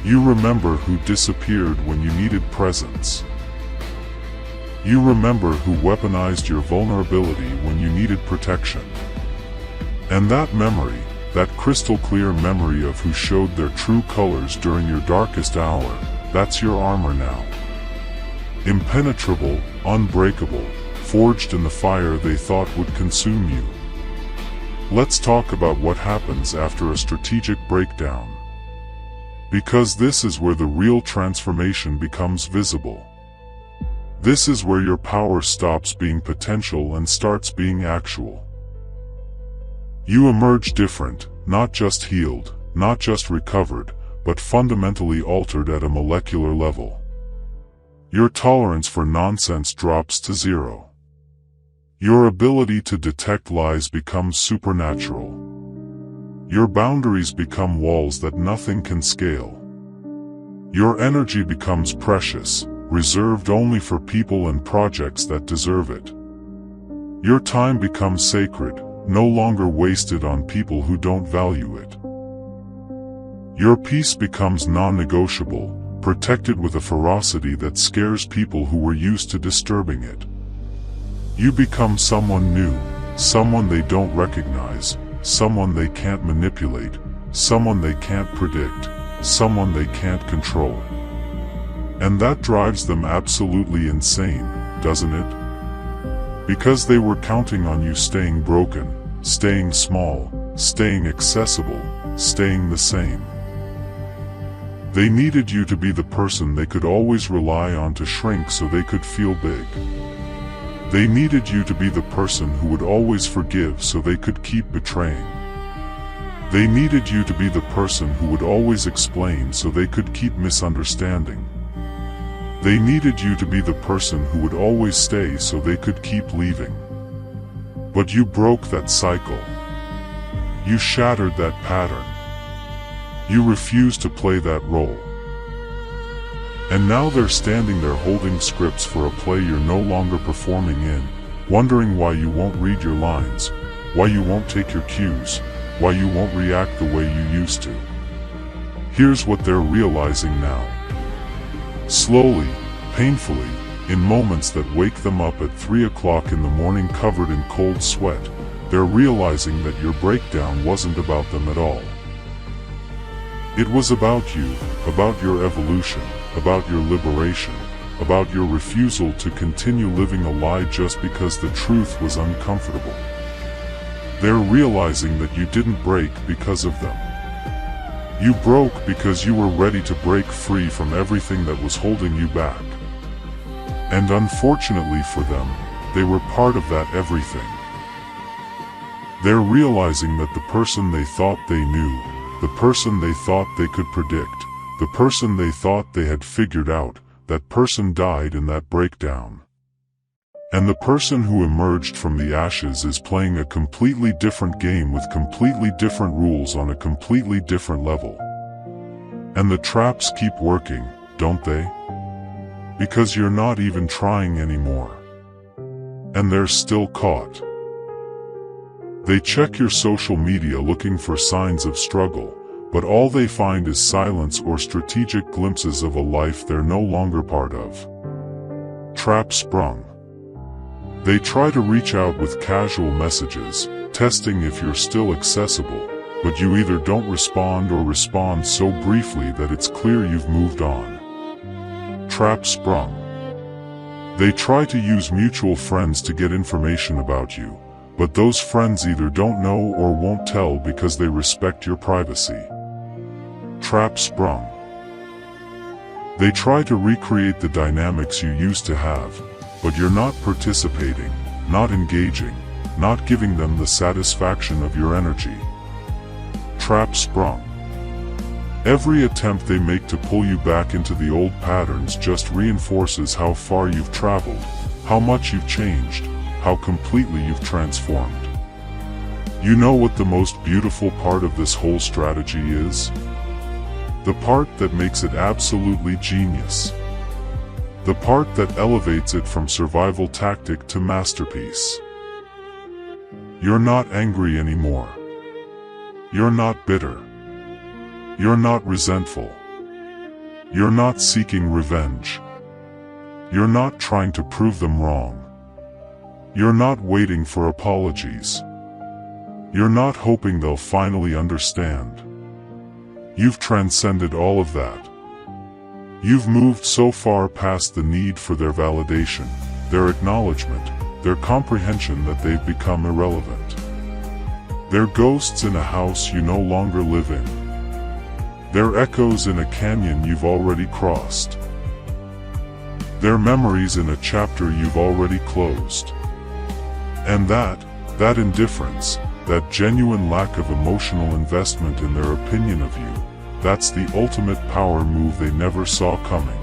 You remember who disappeared when you needed presence. You remember who weaponized your vulnerability when you needed protection. And that memory, that crystal clear memory of who showed their true colors during your darkest hour, that's your armor now. Impenetrable, unbreakable, forged in the fire they thought would consume you. Let's talk about what happens after a strategic breakdown. Because this is where the real transformation becomes visible. This is where your power stops being potential and starts being actual. You emerge different, not just healed, not just recovered, but fundamentally altered at a molecular level. Your tolerance for nonsense drops to zero. Your ability to detect lies becomes supernatural. Your boundaries become walls that nothing can scale. Your energy becomes precious, reserved only for people and projects that deserve it. Your time becomes sacred, no longer wasted on people who don't value it. Your peace becomes non-negotiable, protected with a ferocity that scares people who were used to disturbing it. You become someone new, someone they don't recognize, someone they can't manipulate, someone they can't predict, someone they can't control. And that drives them absolutely insane, doesn't it? Because they were counting on you staying broken, staying small, staying accessible, staying the same. They needed you to be the person they could always rely on to shrink so they could feel big. They needed you to be the person who would always forgive so they could keep betraying. They needed you to be the person who would always explain so they could keep misunderstanding. They needed you to be the person who would always stay so they could keep leaving. But you broke that cycle. You shattered that pattern. You refused to play that role. And now they're standing there holding scripts for a play you're no longer performing in, wondering why you won't read your lines, why you won't take your cues, why you won't react the way you used to. Here's what they're realizing now. Slowly, painfully, in moments that wake them up at 3 o'clock in the morning covered in cold sweat, they're realizing that your breakdown wasn't about them at all. It was about you, about your evolution, about your liberation, about your refusal to continue living a lie just because the truth was uncomfortable. They're realizing that you didn't break because of them. You broke because you were ready to break free from everything that was holding you back. And unfortunately for them, they were part of that everything. They're realizing that the person they thought they knew, the person they thought they could predict, the person they thought they had figured out, that person died in that breakdown. And the person who emerged from the ashes is playing a completely different game with completely different rules on a completely different level. And the traps keep working, don't they? Because you're not even trying anymore. And they're still caught. They check your social media looking for signs of struggle, but all they find is silence or strategic glimpses of a life they're no longer part of. Trap sprung. They try to reach out with casual messages, testing if you're still accessible, but you either don't respond or respond so briefly that it's clear you've moved on. Trap sprung. They try to use mutual friends to get information about you, but those friends either don't know or won't tell because they respect your privacy. Trap sprung. They try to recreate the dynamics you used to have, but you're not participating, not engaging, not giving them the satisfaction of your energy. Trap sprung. Every attempt they make to pull you back into the old patterns just reinforces how far you've traveled, how much you've changed, how completely you've transformed. You know what the most beautiful part of this whole strategy is? The part that makes it absolutely genius. The part that elevates it from survival tactic to masterpiece. You're not angry anymore. You're not bitter. You're not resentful. You're not seeking revenge. You're not trying to prove them wrong. You're not waiting for apologies. You're not hoping they'll finally understand. You've transcended all of that. You've moved so far past the need for their validation, their acknowledgement, their comprehension that they've become irrelevant. They're ghosts in a house you no longer live in. They're echoes in a canyon you've already crossed. They're memories in a chapter you've already closed. And that indifference, that genuine lack of emotional investment in their opinion of you, that's the ultimate power move they never saw coming.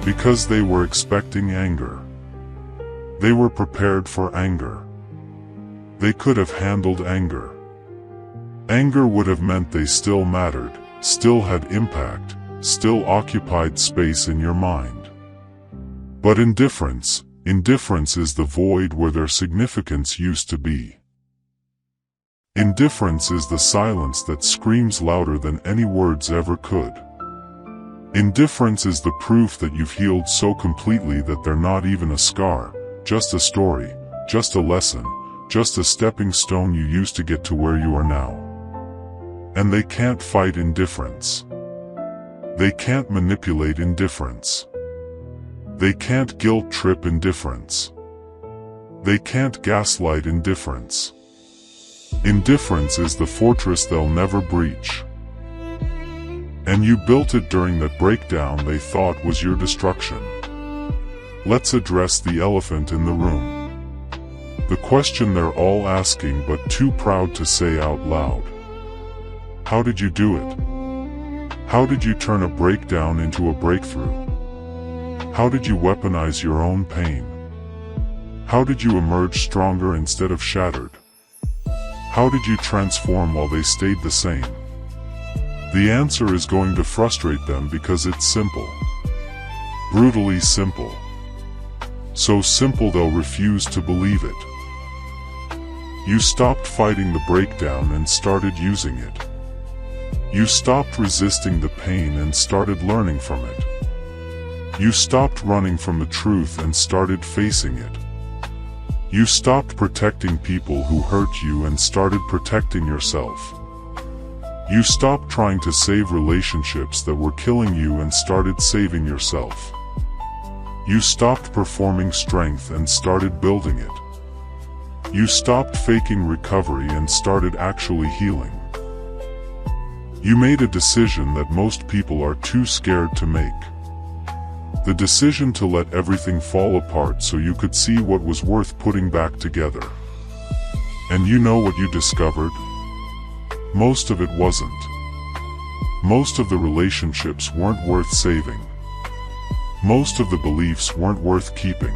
Because they were expecting anger. They were prepared for anger. They could have handled anger. Anger would have meant they still mattered, still had impact, still occupied space in your mind. But indifference is the void where their significance used to be. Indifference is the silence that screams louder than any words ever could. Indifference is the proof that you've healed so completely that they're not even a scar, just a story, just a lesson, just a stepping stone you used to get to where you are now. And they can't fight indifference. They can't manipulate indifference. They can't guilt-trip indifference. They can't gaslight indifference. Indifference is the fortress they'll never breach. And you built it during that breakdown they thought was your destruction. Let's address the elephant in the room. The question they're all asking but too proud to say out loud. How did you do it? How did you turn a breakdown into a breakthrough? How did you weaponize your own pain? How did you emerge stronger instead of shattered? How did you transform while they stayed the same? The answer is going to frustrate them because it's simple. Brutally simple. So simple they'll refuse to believe it. You stopped fighting the breakdown and started using it. You stopped resisting the pain and started learning from it. You stopped running from the truth and started facing it. You stopped protecting people who hurt you and started protecting yourself. You stopped trying to save relationships that were killing you and started saving yourself. You stopped performing strength and started building it. You stopped faking recovery and started actually healing. You made a decision that most people are too scared to make. The decision to let everything fall apart so you could see what was worth putting back together. And you know what you discovered? Most of it wasn't. Most of the relationships weren't worth saving. Most of the beliefs weren't worth keeping.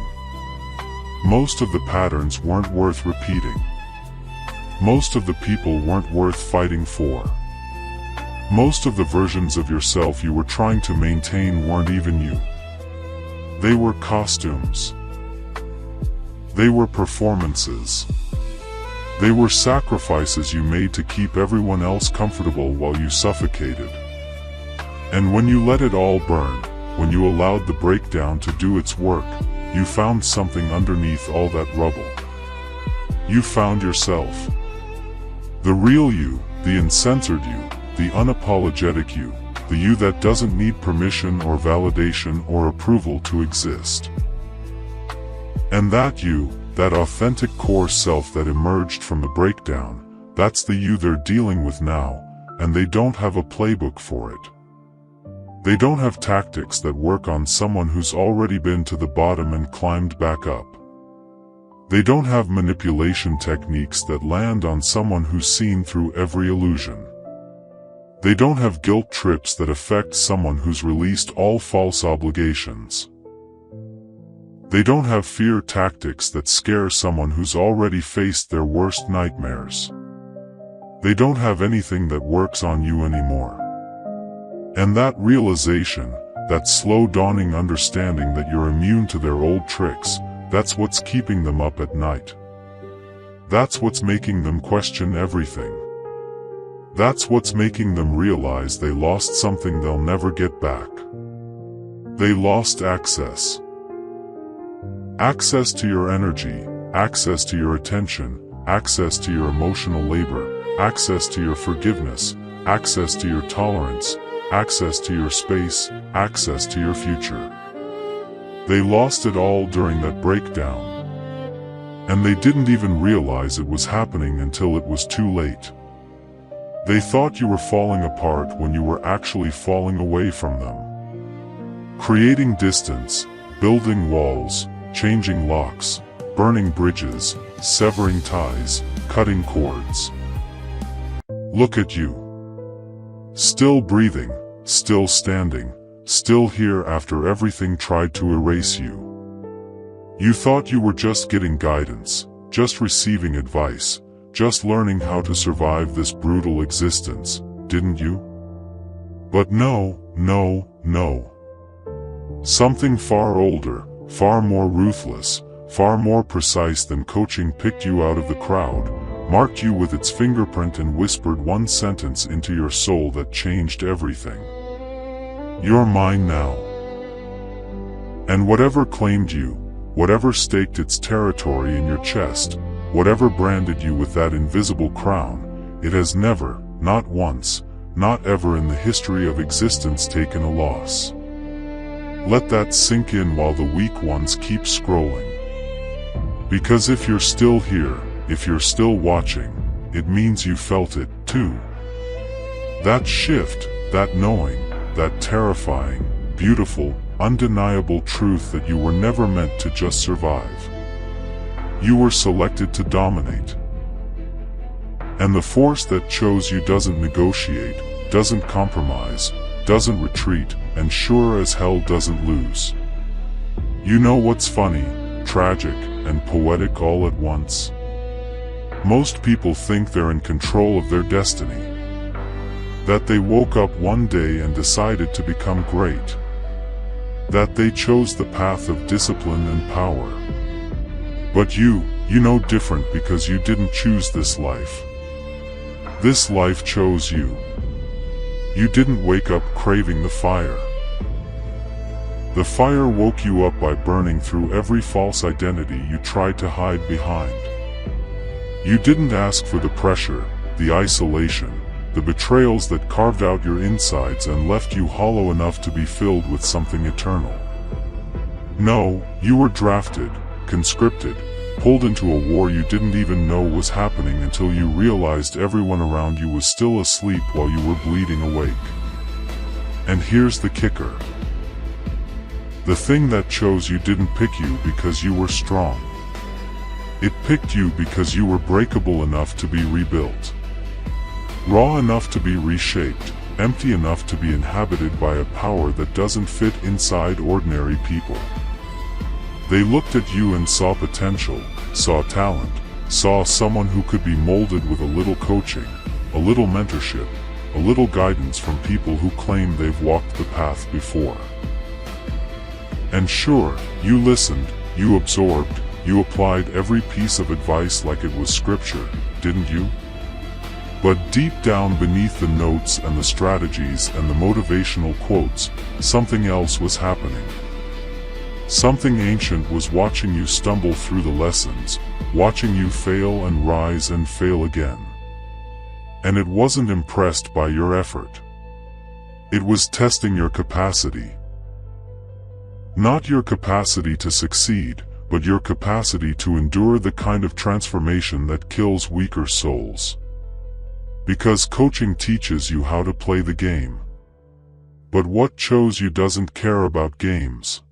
Most of the patterns weren't worth repeating. Most of the people weren't worth fighting for. Most of the versions of yourself you were trying to maintain weren't even you. They were costumes. They were performances. They were sacrifices you made to keep everyone else comfortable while you suffocated. And when you let it all burn, when you allowed the breakdown to do its work, you found something underneath all that rubble. You found yourself. The real you, the uncensored you, the unapologetic you, the you that doesn't need permission or validation or approval to exist. And that you, that authentic core self that emerged from the breakdown, that's the you they're dealing with now, and they don't have a playbook for it. They don't have tactics that work on someone who's already been to the bottom and climbed back up. They don't have manipulation techniques that land on someone who's seen through every illusion. They don't have guilt trips that affect someone who's released all false obligations. They don't have fear tactics that scare someone who's already faced their worst nightmares. They don't have anything that works on you anymore. And that realization, that slow dawning understanding that you're immune to their old tricks, that's what's keeping them up at night. That's what's making them question everything. That's what's making them realize they lost something they'll never get back. They lost access. Access to your energy, access to your attention, access to your emotional labor, access to your forgiveness, access to your tolerance, access to your space, access to your future. They lost it all during that breakdown. And they didn't even realize it was happening until it was too late. They thought you were falling apart when you were actually falling away from them. Creating distance, building walls, changing locks, burning bridges, severing ties, cutting cords. Look at you. Still breathing, still standing, still here after everything tried to erase you. You thought you were just getting guidance, just receiving advice, just learning how to survive this brutal existence, didn't you? But no, no, no. Something far older, far more ruthless, far more precise than coaching picked you out of the crowd, marked you with its fingerprint and whispered one sentence into your soul that changed everything. You're mine now. And whatever claimed you, whatever staked its territory in your chest, whatever branded you with that invisible crown, it has never, not once, not ever in the history of existence taken a loss. Let that sink in while the weak ones keep scrolling. Because if you're still here, if you're still watching, it means you felt it, too. That shift, that knowing, that terrifying, beautiful, undeniable truth that you were never meant to just survive. You were selected to dominate. And the force that chose you doesn't negotiate, doesn't compromise, doesn't retreat, and sure as hell doesn't lose. You know what's funny, tragic, and poetic all at once? Most people think they're in control of their destiny. That they woke up one day and decided to become great. That they chose the path of discipline and power. But you, You know different because you didn't choose this life. This life chose you. You didn't wake up craving the fire. The fire woke you up by burning through every false identity you tried to hide behind. You didn't ask for the pressure, the isolation, the betrayals that carved out your insides and left you hollow enough to be filled with something eternal. No, you were drafted, conscripted, pulled into a war you didn't even know was happening until you realized everyone around you was still asleep while you were bleeding awake. And here's the kicker. The thing that chose you didn't pick you because you were strong. It picked you because you were breakable enough to be rebuilt. Raw enough to be reshaped, empty enough to be inhabited by a power that doesn't fit inside ordinary people. They looked at you and saw potential, saw talent, saw someone who could be molded with a little coaching, a little mentorship, a little guidance from people who claim they've walked the path before. And sure, you listened, you absorbed, you applied every piece of advice like it was scripture, didn't you? But deep down beneath the notes and the strategies and the motivational quotes, something else was happening. Something ancient was watching you stumble through the lessons, watching you fail and rise and fail again. And it wasn't impressed by your effort. It was testing your capacity. Not your capacity to succeed, but your capacity to endure the kind of transformation that kills weaker souls. Because coaching teaches you how to play the game. But what chose you doesn't care about games.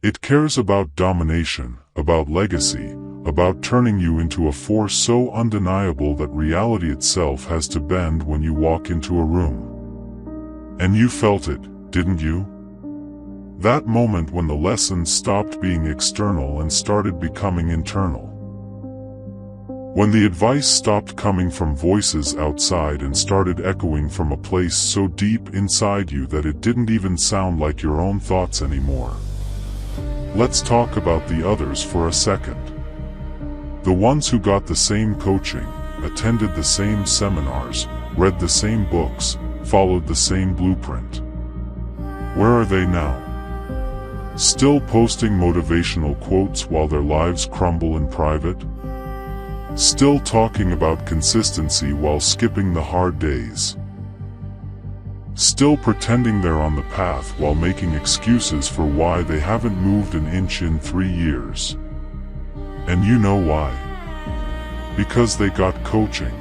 It cares about domination, about legacy, about turning you into a force so undeniable that reality itself has to bend when you walk into a room. And you felt it, didn't you? That moment when the lessons stopped being external and started becoming internal. When the advice stopped coming from voices outside and started echoing from a place so deep inside you that it didn't even sound like your own thoughts anymore. Let's talk about the others for a second. The ones who got the same coaching, attended the same seminars, read the same books, followed the same blueprint. Where are they now? Still posting motivational quotes while their lives crumble in private? Still talking about consistency while skipping the hard days? Still pretending they're on the path while making excuses for why they haven't moved an inch in 3 years. And you know why? Because they got coaching.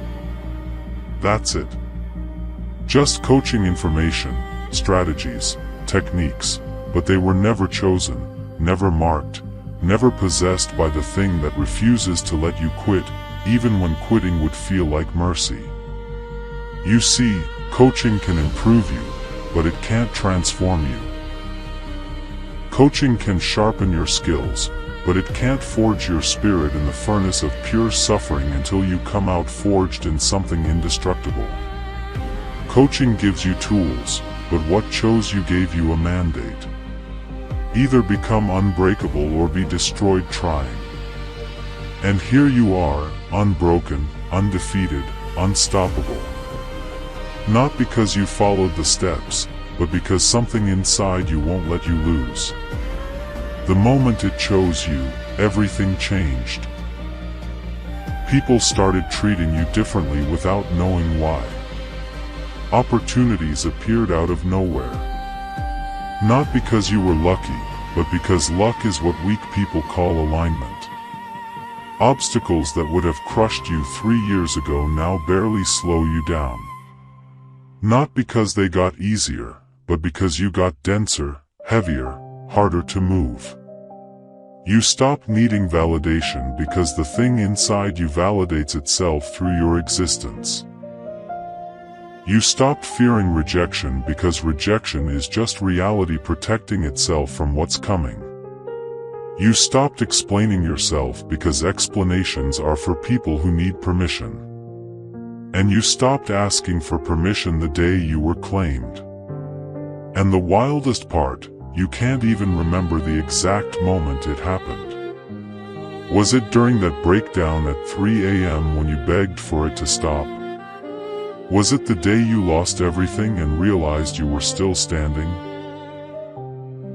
That's it. Just coaching information, strategies, techniques, but they were never chosen, never marked, never possessed by the thing that refuses to let you quit, even when quitting would feel like mercy. You see, coaching can improve you, but it can't transform you. Coaching can sharpen your skills, but it can't forge your spirit in the furnace of pure suffering until you come out forged in something indestructible. Coaching gives you tools, but what chose you gave you a mandate. Either become unbreakable or be destroyed trying. And here you are, unbroken, undefeated, unstoppable. Not because you followed the steps, but because something inside you won't let you lose. The moment it chose you, everything changed. People started treating you differently without knowing why. Opportunities appeared out of nowhere. Not because you were lucky, but because luck is what weak people call alignment. Obstacles that would have crushed you 3 years ago now barely slow you down. Not because they got easier, but because you got denser, heavier, harder to move. You stopped needing validation because the thing inside you validates itself through your existence. You stopped fearing rejection because rejection is just reality protecting itself from what's coming. You stopped explaining yourself because explanations are for people who need permission. And you stopped asking for permission the day you were claimed. And the wildest part, you can't even remember the exact moment it happened. Was it during that breakdown at 3 a.m. when you begged for it to stop? Was it the day you lost everything and realized you were still standing?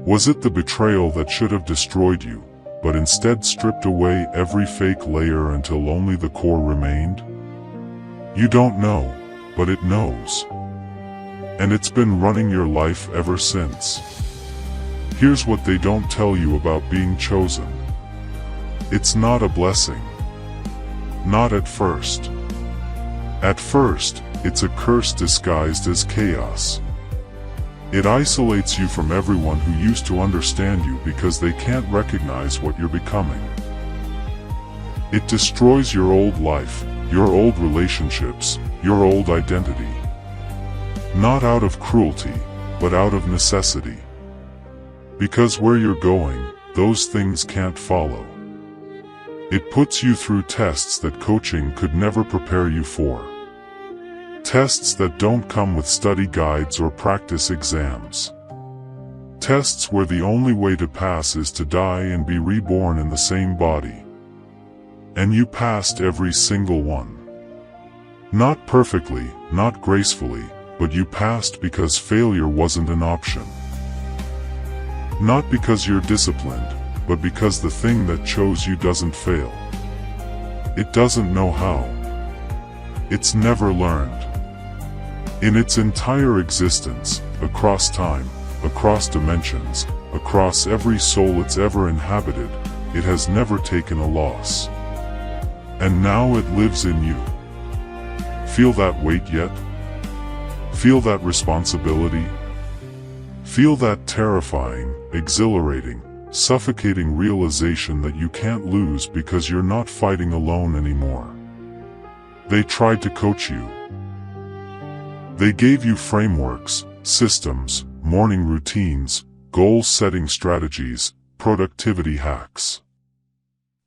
Was it the betrayal that should have destroyed you, but instead stripped away every fake layer until only the core remained? You don't know, but it knows. And it's been running your life ever since. Here's what they don't tell you about being chosen. It's not a blessing. Not at first. At first, it's a curse disguised as chaos. It isolates you from everyone who used to understand you because they can't recognize what you're becoming. It destroys your old life, your old relationships, your old identity. Not out of cruelty, but out of necessity. Because where you're going, those things can't follow. It puts you through tests that coaching could never prepare you for. Tests that don't come with study guides or practice exams. Tests where the only way to pass is to die and be reborn in the same body. And you passed every single one. Not perfectly, not gracefully, but you passed because failure wasn't an option. Not because you're disciplined, but because the thing that chose you doesn't fail. It doesn't know how. It's never learned. In its entire existence, across time, across dimensions, across every soul it's ever inhabited, it has never taken a loss. And now it lives in you. Feel that weight yet? Feel that responsibility? Feel that terrifying, exhilarating, suffocating realization that you can't lose because you're not fighting alone anymore. They tried to coach you. They gave you frameworks, systems, morning routines, goal-setting strategies, productivity hacks.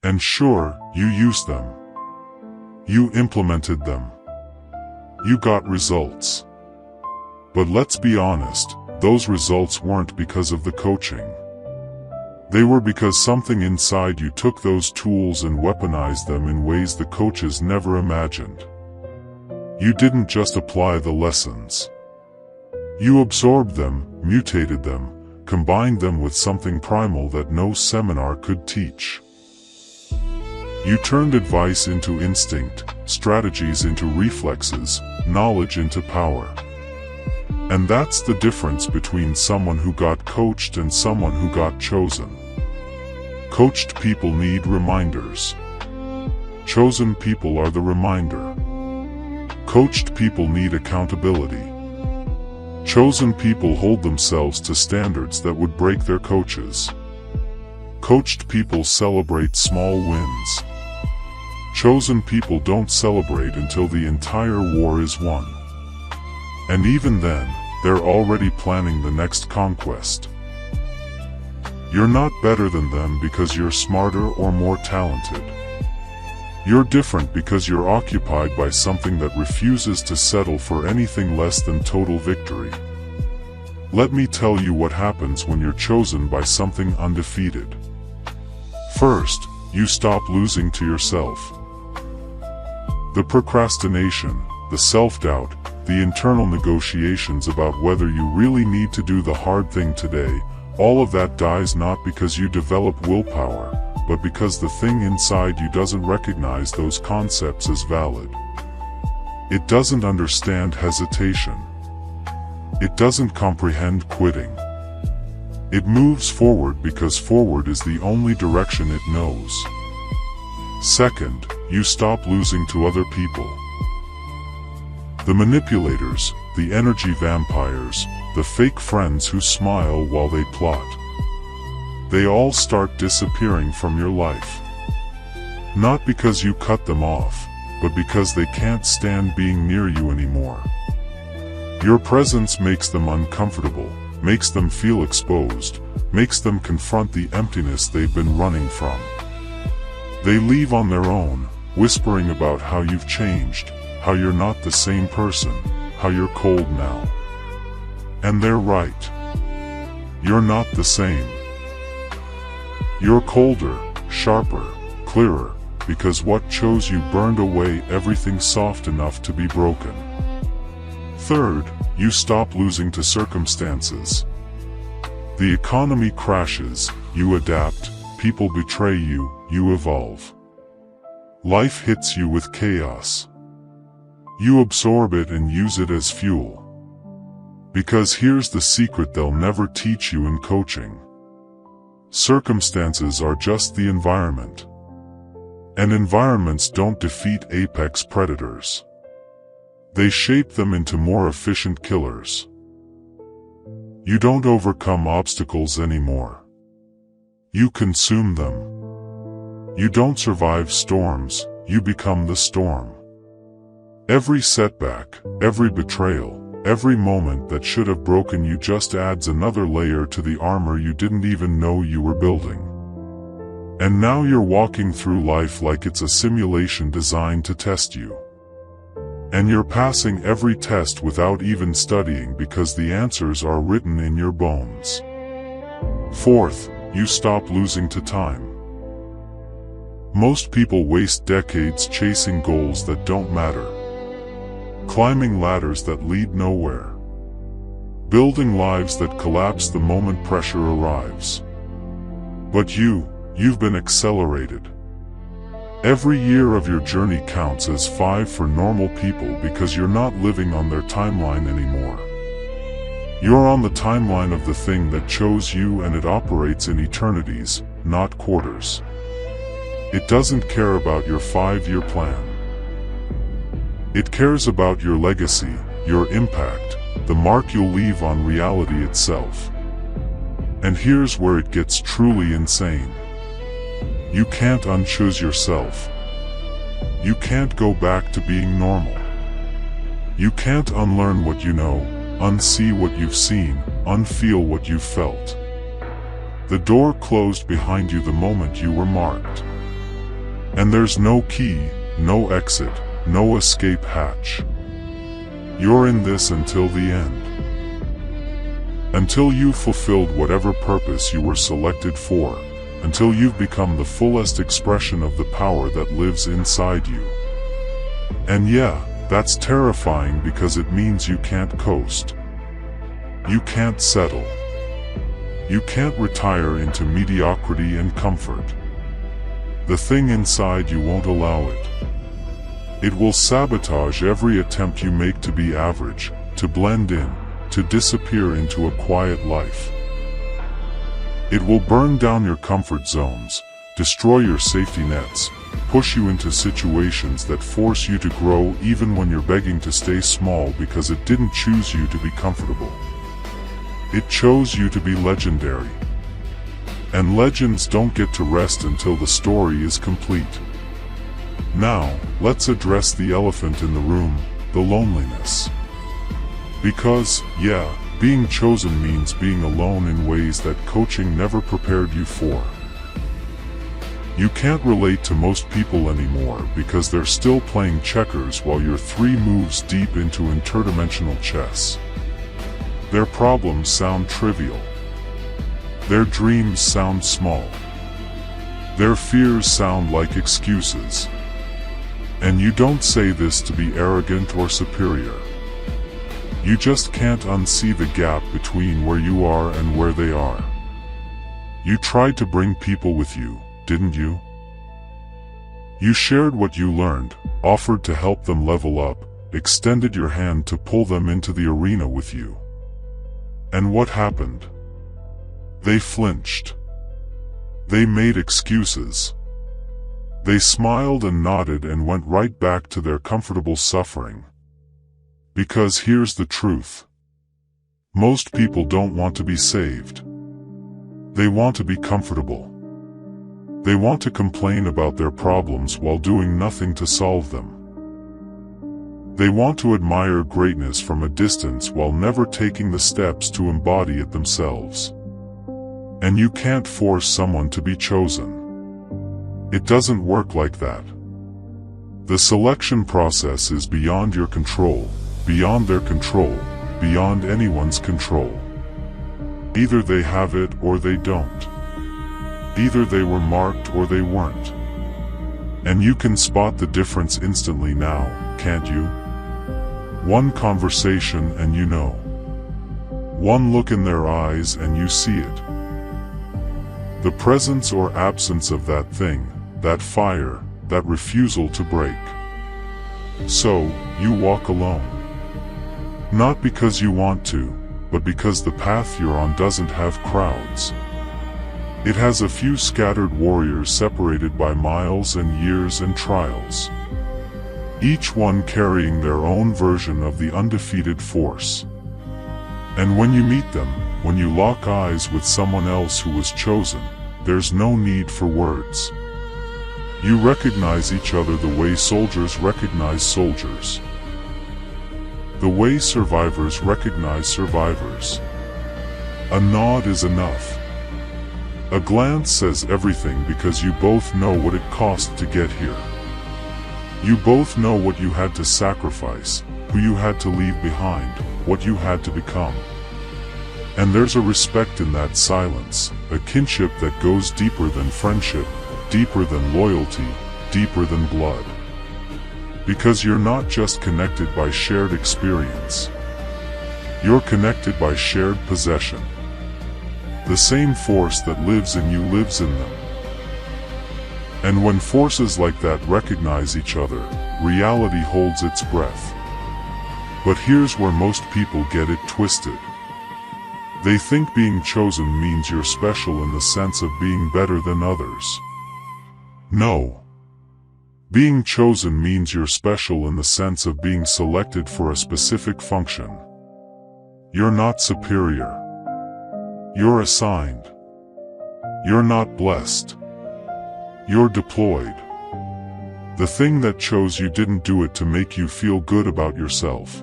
And sure, you used them. You implemented them. You got results. But let's be honest, those results weren't because of the coaching. They were because something inside you took those tools and weaponized them in ways the coaches never imagined. You didn't just apply the lessons. You absorbed them, mutated them, combined them with something primal that no seminar could teach. You turned advice into instinct, strategies into reflexes, knowledge into power. And that's the difference between someone who got coached and someone who got chosen. Coached people need reminders. Chosen people are the reminder. Coached people need accountability. Chosen people hold themselves to standards that would break their coaches. Coached people celebrate small wins. Chosen people don't celebrate until the entire war is won. And even then, they're already planning the next conquest. You're not better than them because you're smarter or more talented. You're different because you're occupied by something that refuses to settle for anything less than total victory. Let me tell you what happens when you're chosen by something undefeated. First, you stop losing to yourself. The procrastination, the self-doubt, the internal negotiations about whether you really need to do the hard thing today, all of that dies not because you develop willpower, but because the thing inside you doesn't recognize those concepts as valid. It doesn't understand hesitation. It doesn't comprehend quitting. It moves forward because forward is the only direction it knows. Second, you stop losing to other people. The manipulators, the energy vampires, the fake friends who smile while they plot. They all start disappearing from your life. Not because you cut them off, but because they can't stand being near you anymore. Your presence makes them uncomfortable, makes them feel exposed, makes them confront the emptiness they've been running from. They leave on their own, whispering about how you've changed, how you're not the same person, how you're cold now. And they're right. You're not the same. You're colder, sharper, clearer, because what chose you burned away everything soft enough to be broken. Third, you stop losing to circumstances. The economy crashes, you adapt, people betray you, you evolve. Life hits you with chaos. You absorb it and use it as fuel. Because here's the secret they'll never teach you in coaching. Circumstances are just the environment. And environments don't defeat apex predators. They shape them into more efficient killers. You don't overcome obstacles anymore. You consume them. You don't survive storms, you become the storm. Every setback, every betrayal, every moment that should have broken you just adds another layer to the armor you didn't even know you were building. And now you're walking through life like it's a simulation designed to test you. And you're passing every test without even studying because the answers are written in your bones. Fourth, you stop losing to time. Most people waste decades chasing goals that don't matter. Climbing ladders that lead nowhere. Building lives that collapse the moment pressure arrives. But you've been accelerated. Every year of your journey counts as 5 for normal people because you're not living on their timeline anymore. You're on the timeline of the thing that chose you, and it operates in eternities, not quarters. It doesn't care about your 5-year plan. It cares about your legacy, your impact, the mark you'll leave on reality itself. And here's where it gets truly insane. You can't unchoose yourself. You can't go back to being normal. You can't unlearn what you know, unsee what you've seen, unfeel what you've felt. The door closed behind you the moment you were marked. And there's no key, no exit, no escape hatch. You're in this until the end. Until you've fulfilled whatever purpose you were selected for. Until you've become the fullest expression of the power that lives inside you. And yeah, that's terrifying because it means you can't coast. You can't settle. You can't retire into mediocrity and comfort. The thing inside you won't allow it. It will sabotage every attempt you make to be average, to blend in, to disappear into a quiet life. It will burn down your comfort zones, destroy your safety nets, push you into situations that force you to grow even when you're begging to stay small because it didn't choose you to be comfortable. It chose you to be legendary. And legends don't get to rest until the story is complete. Now, let's address the elephant in the room, the loneliness. Because, yeah, being chosen means being alone in ways that coaching never prepared you for. You can't relate to most people anymore because they're still playing checkers while you're 3 moves deep into interdimensional chess. Their problems sound trivial. Their dreams sound small. Their fears sound like excuses. And you don't say this to be arrogant or superior. You just can't unsee the gap between where you are and where they are. You tried to bring people with you, didn't you? You shared what you learned, offered to help them level up, extended your hand to pull them into the arena with you. And what happened? They flinched. They made excuses. They smiled and nodded and went right back to their comfortable suffering. Because here's the truth. Most people don't want to be saved. They want to be comfortable. They want to complain about their problems while doing nothing to solve them. They want to admire greatness from a distance while never taking the steps to embody it themselves. And you can't force someone to be chosen. It doesn't work like that. The selection process is beyond your control. Beyond their control, beyond anyone's control. Either they have it or they don't. Either they were marked or they weren't. And you can spot the difference instantly now, can't you? One conversation and you know. One look in their eyes and you see it. The presence or absence of that thing, that fire, that refusal to break. So, you walk alone. Not because you want to, but because the path you're on doesn't have crowds. It has a few scattered warriors separated by miles and years and trials. Each one carrying their own version of the undefeated force. And when you meet them, when you lock eyes with someone else who was chosen, there's no need for words. You recognize each other the way soldiers recognize soldiers. The way survivors recognize survivors. A nod is enough. A glance says everything because you both know what it cost to get here. You both know what you had to sacrifice, who you had to leave behind, what you had to become. And there's a respect in that silence, a kinship that goes deeper than friendship, deeper than loyalty, deeper than blood. Because you're not just connected by shared experience. You're connected by shared possession. The same force that lives in you lives in them. And when forces like that recognize each other, reality holds its breath. But here's where most people get it twisted. They think being chosen means you're special in the sense of being better than others. No. Being chosen means you're special in the sense of being selected for a specific function. You're not superior. You're assigned. You're not blessed. You're deployed. The thing that chose you didn't do it to make you feel good about yourself.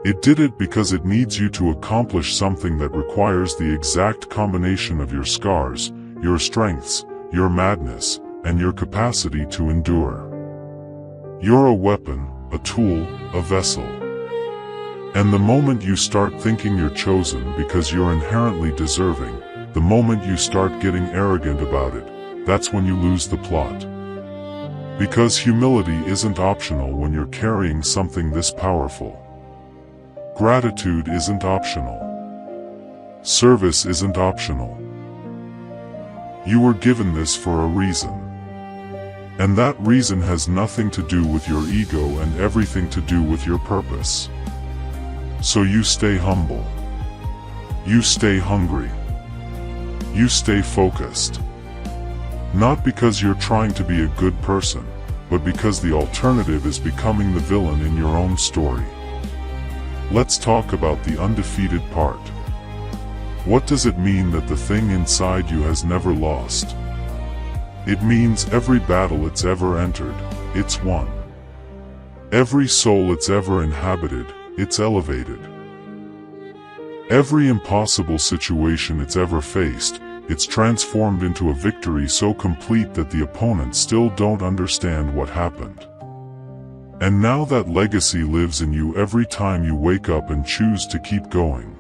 It did it because it needs you to accomplish something that requires the exact combination of your scars, your strengths, your madness, and your capacity to endure. You're a weapon, a tool, a vessel. And the moment you start thinking you're chosen because you're inherently deserving, the moment you start getting arrogant about it, that's when you lose the plot. Because humility isn't optional when you're carrying something this powerful. Gratitude isn't optional. Service isn't optional. You were given this for a reason. And that reason has nothing to do with your ego and everything to do with your purpose. So you stay humble. You stay hungry. You stay focused. Not because you're trying to be a good person, but because the alternative is becoming the villain in your own story. Let's talk about the undefeated part. What does it mean that the thing inside you has never lost? It means every battle it's ever entered, it's won. Every soul it's ever inhabited, it's elevated. Every impossible situation it's ever faced, it's transformed into a victory so complete that the opponents still don't understand what happened. And now that legacy lives in you every time you wake up and choose to keep going.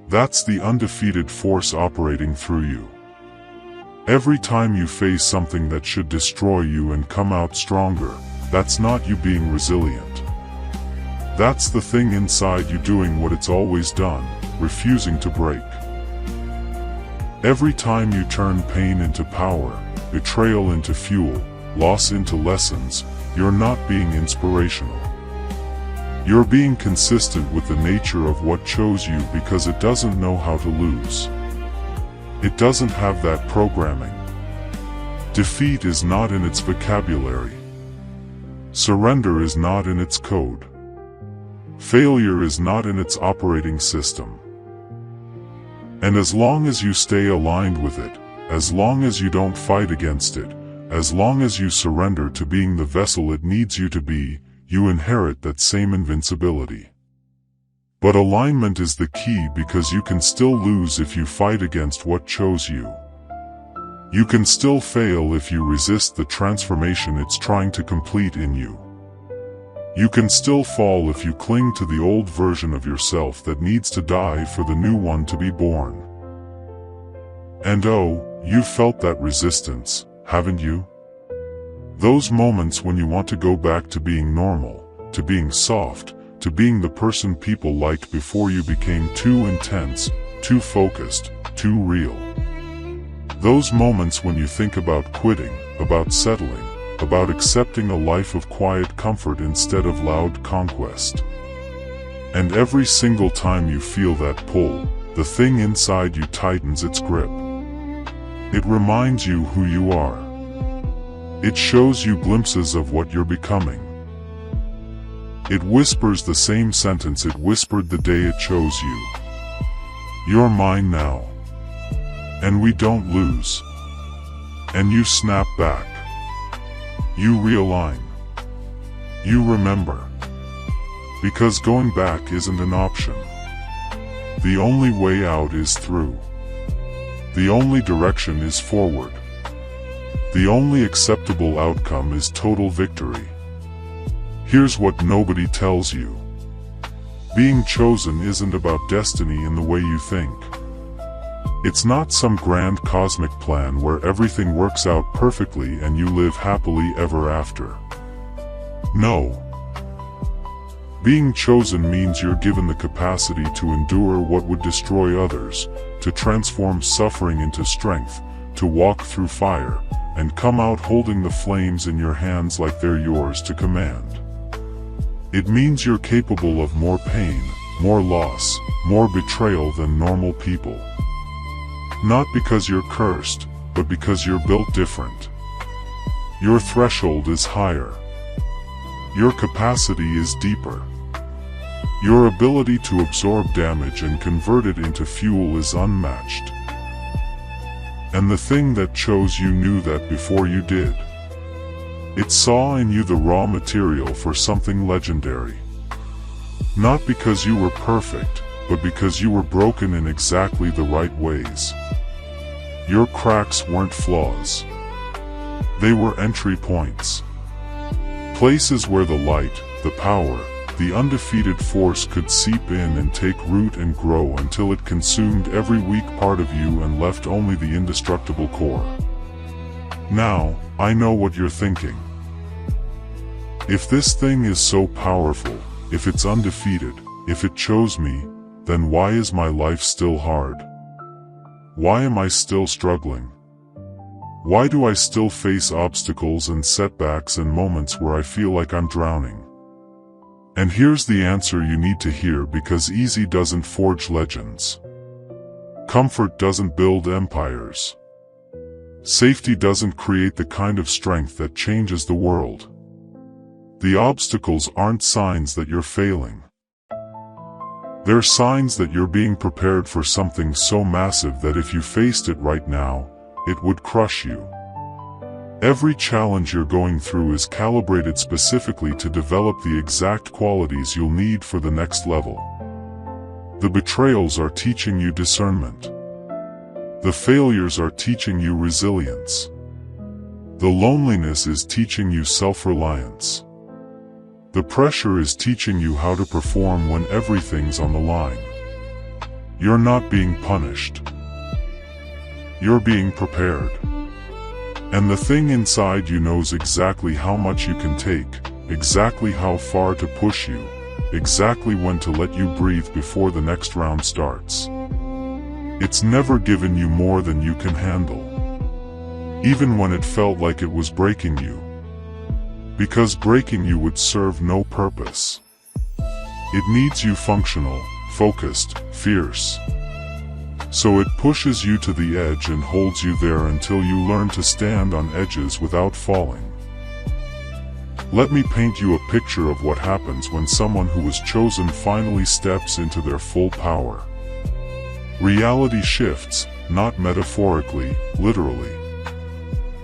That's the undefeated force operating through you. Every time you face something that should destroy you and come out stronger, that's not you being resilient. That's the thing inside you doing what it's always done, refusing to break. Every time you turn pain into power, betrayal into fuel, loss into lessons, you're not being inspirational. You're being consistent with the nature of what chose you because it doesn't know how to lose. It doesn't have that programming. Defeat is not in its vocabulary. Surrender is not in its code. Failure is not in its operating system. And as long as you stay aligned with it, as long as you don't fight against it, as long as you surrender to being the vessel it needs you to be, you inherit that same invincibility. But alignment is the key because you can still lose if you fight against what chose you. You can still fail if you resist the transformation it's trying to complete in you. You can still fall if you cling to the old version of yourself that needs to die for the new one to be born. And oh, you've felt that resistance, haven't you? Those moments when you want to go back to being normal, to being soft, to being the person people liked before you became too intense, too focused, too real. Those moments when you think about quitting, about settling, about accepting a life of quiet comfort instead of loud conquest. And every single time you feel that pull, the thing inside you tightens its grip. It reminds you who you are. It shows you glimpses of what you're becoming. It whispers the same sentence it whispered the day it chose you. You're mine now. And we don't lose. And you snap back. You realign. You remember. Because going back isn't an option. The only way out is through. The only direction is forward. The only acceptable outcome is total victory. Here's what nobody tells you. Being chosen isn't about destiny in the way you think. It's not some grand cosmic plan where everything works out perfectly and you live happily ever after. No. Being chosen means you're given the capacity to endure what would destroy others, to transform suffering into strength, to walk through fire, and come out holding the flames in your hands like they're yours to command. It means you're capable of more pain, more loss, more betrayal than normal people. Not because you're cursed, but because you're built different. Your threshold is higher. Your capacity is deeper. Your ability to absorb damage and convert it into fuel is unmatched. And the thing that chose you knew that before you did. It saw in you the raw material for something legendary. Not because you were perfect, but because you were broken in exactly the right ways. Your cracks weren't flaws. They were entry points. Places where the light, the power, the undefeated force could seep in and take root and grow until it consumed every weak part of you and left only the indestructible core. Now, I know what you're thinking. If this thing is so powerful, if it's undefeated, if it chose me, then why is my life still hard? Why am I still struggling? Why do I still face obstacles and setbacks and moments where I feel like I'm drowning? And here's the answer you need to hear, because easy doesn't forge legends. Comfort doesn't build empires. Safety doesn't create the kind of strength that changes the world. The obstacles aren't signs that you're failing. They're signs that you're being prepared for something so massive that if you faced it right now, it would crush you. Every challenge you're going through is calibrated specifically to develop the exact qualities you'll need for the next level. The betrayals are teaching you discernment. The failures are teaching you resilience. The loneliness is teaching you self-reliance. The pressure is teaching you how to perform when everything's on the line. You're not being punished. You're being prepared. And the thing inside you knows exactly how much you can take, exactly how far to push you, exactly when to let you breathe before the next round starts. It's never given you more than you can handle. Even when it felt like it was breaking you. Because breaking you would serve no purpose. It needs you functional, focused, fierce. So it pushes you to the edge and holds you there until you learn to stand on edges without falling. Let me paint you a picture of what happens when someone who was chosen finally steps into their full power. Reality shifts, not metaphorically, literally.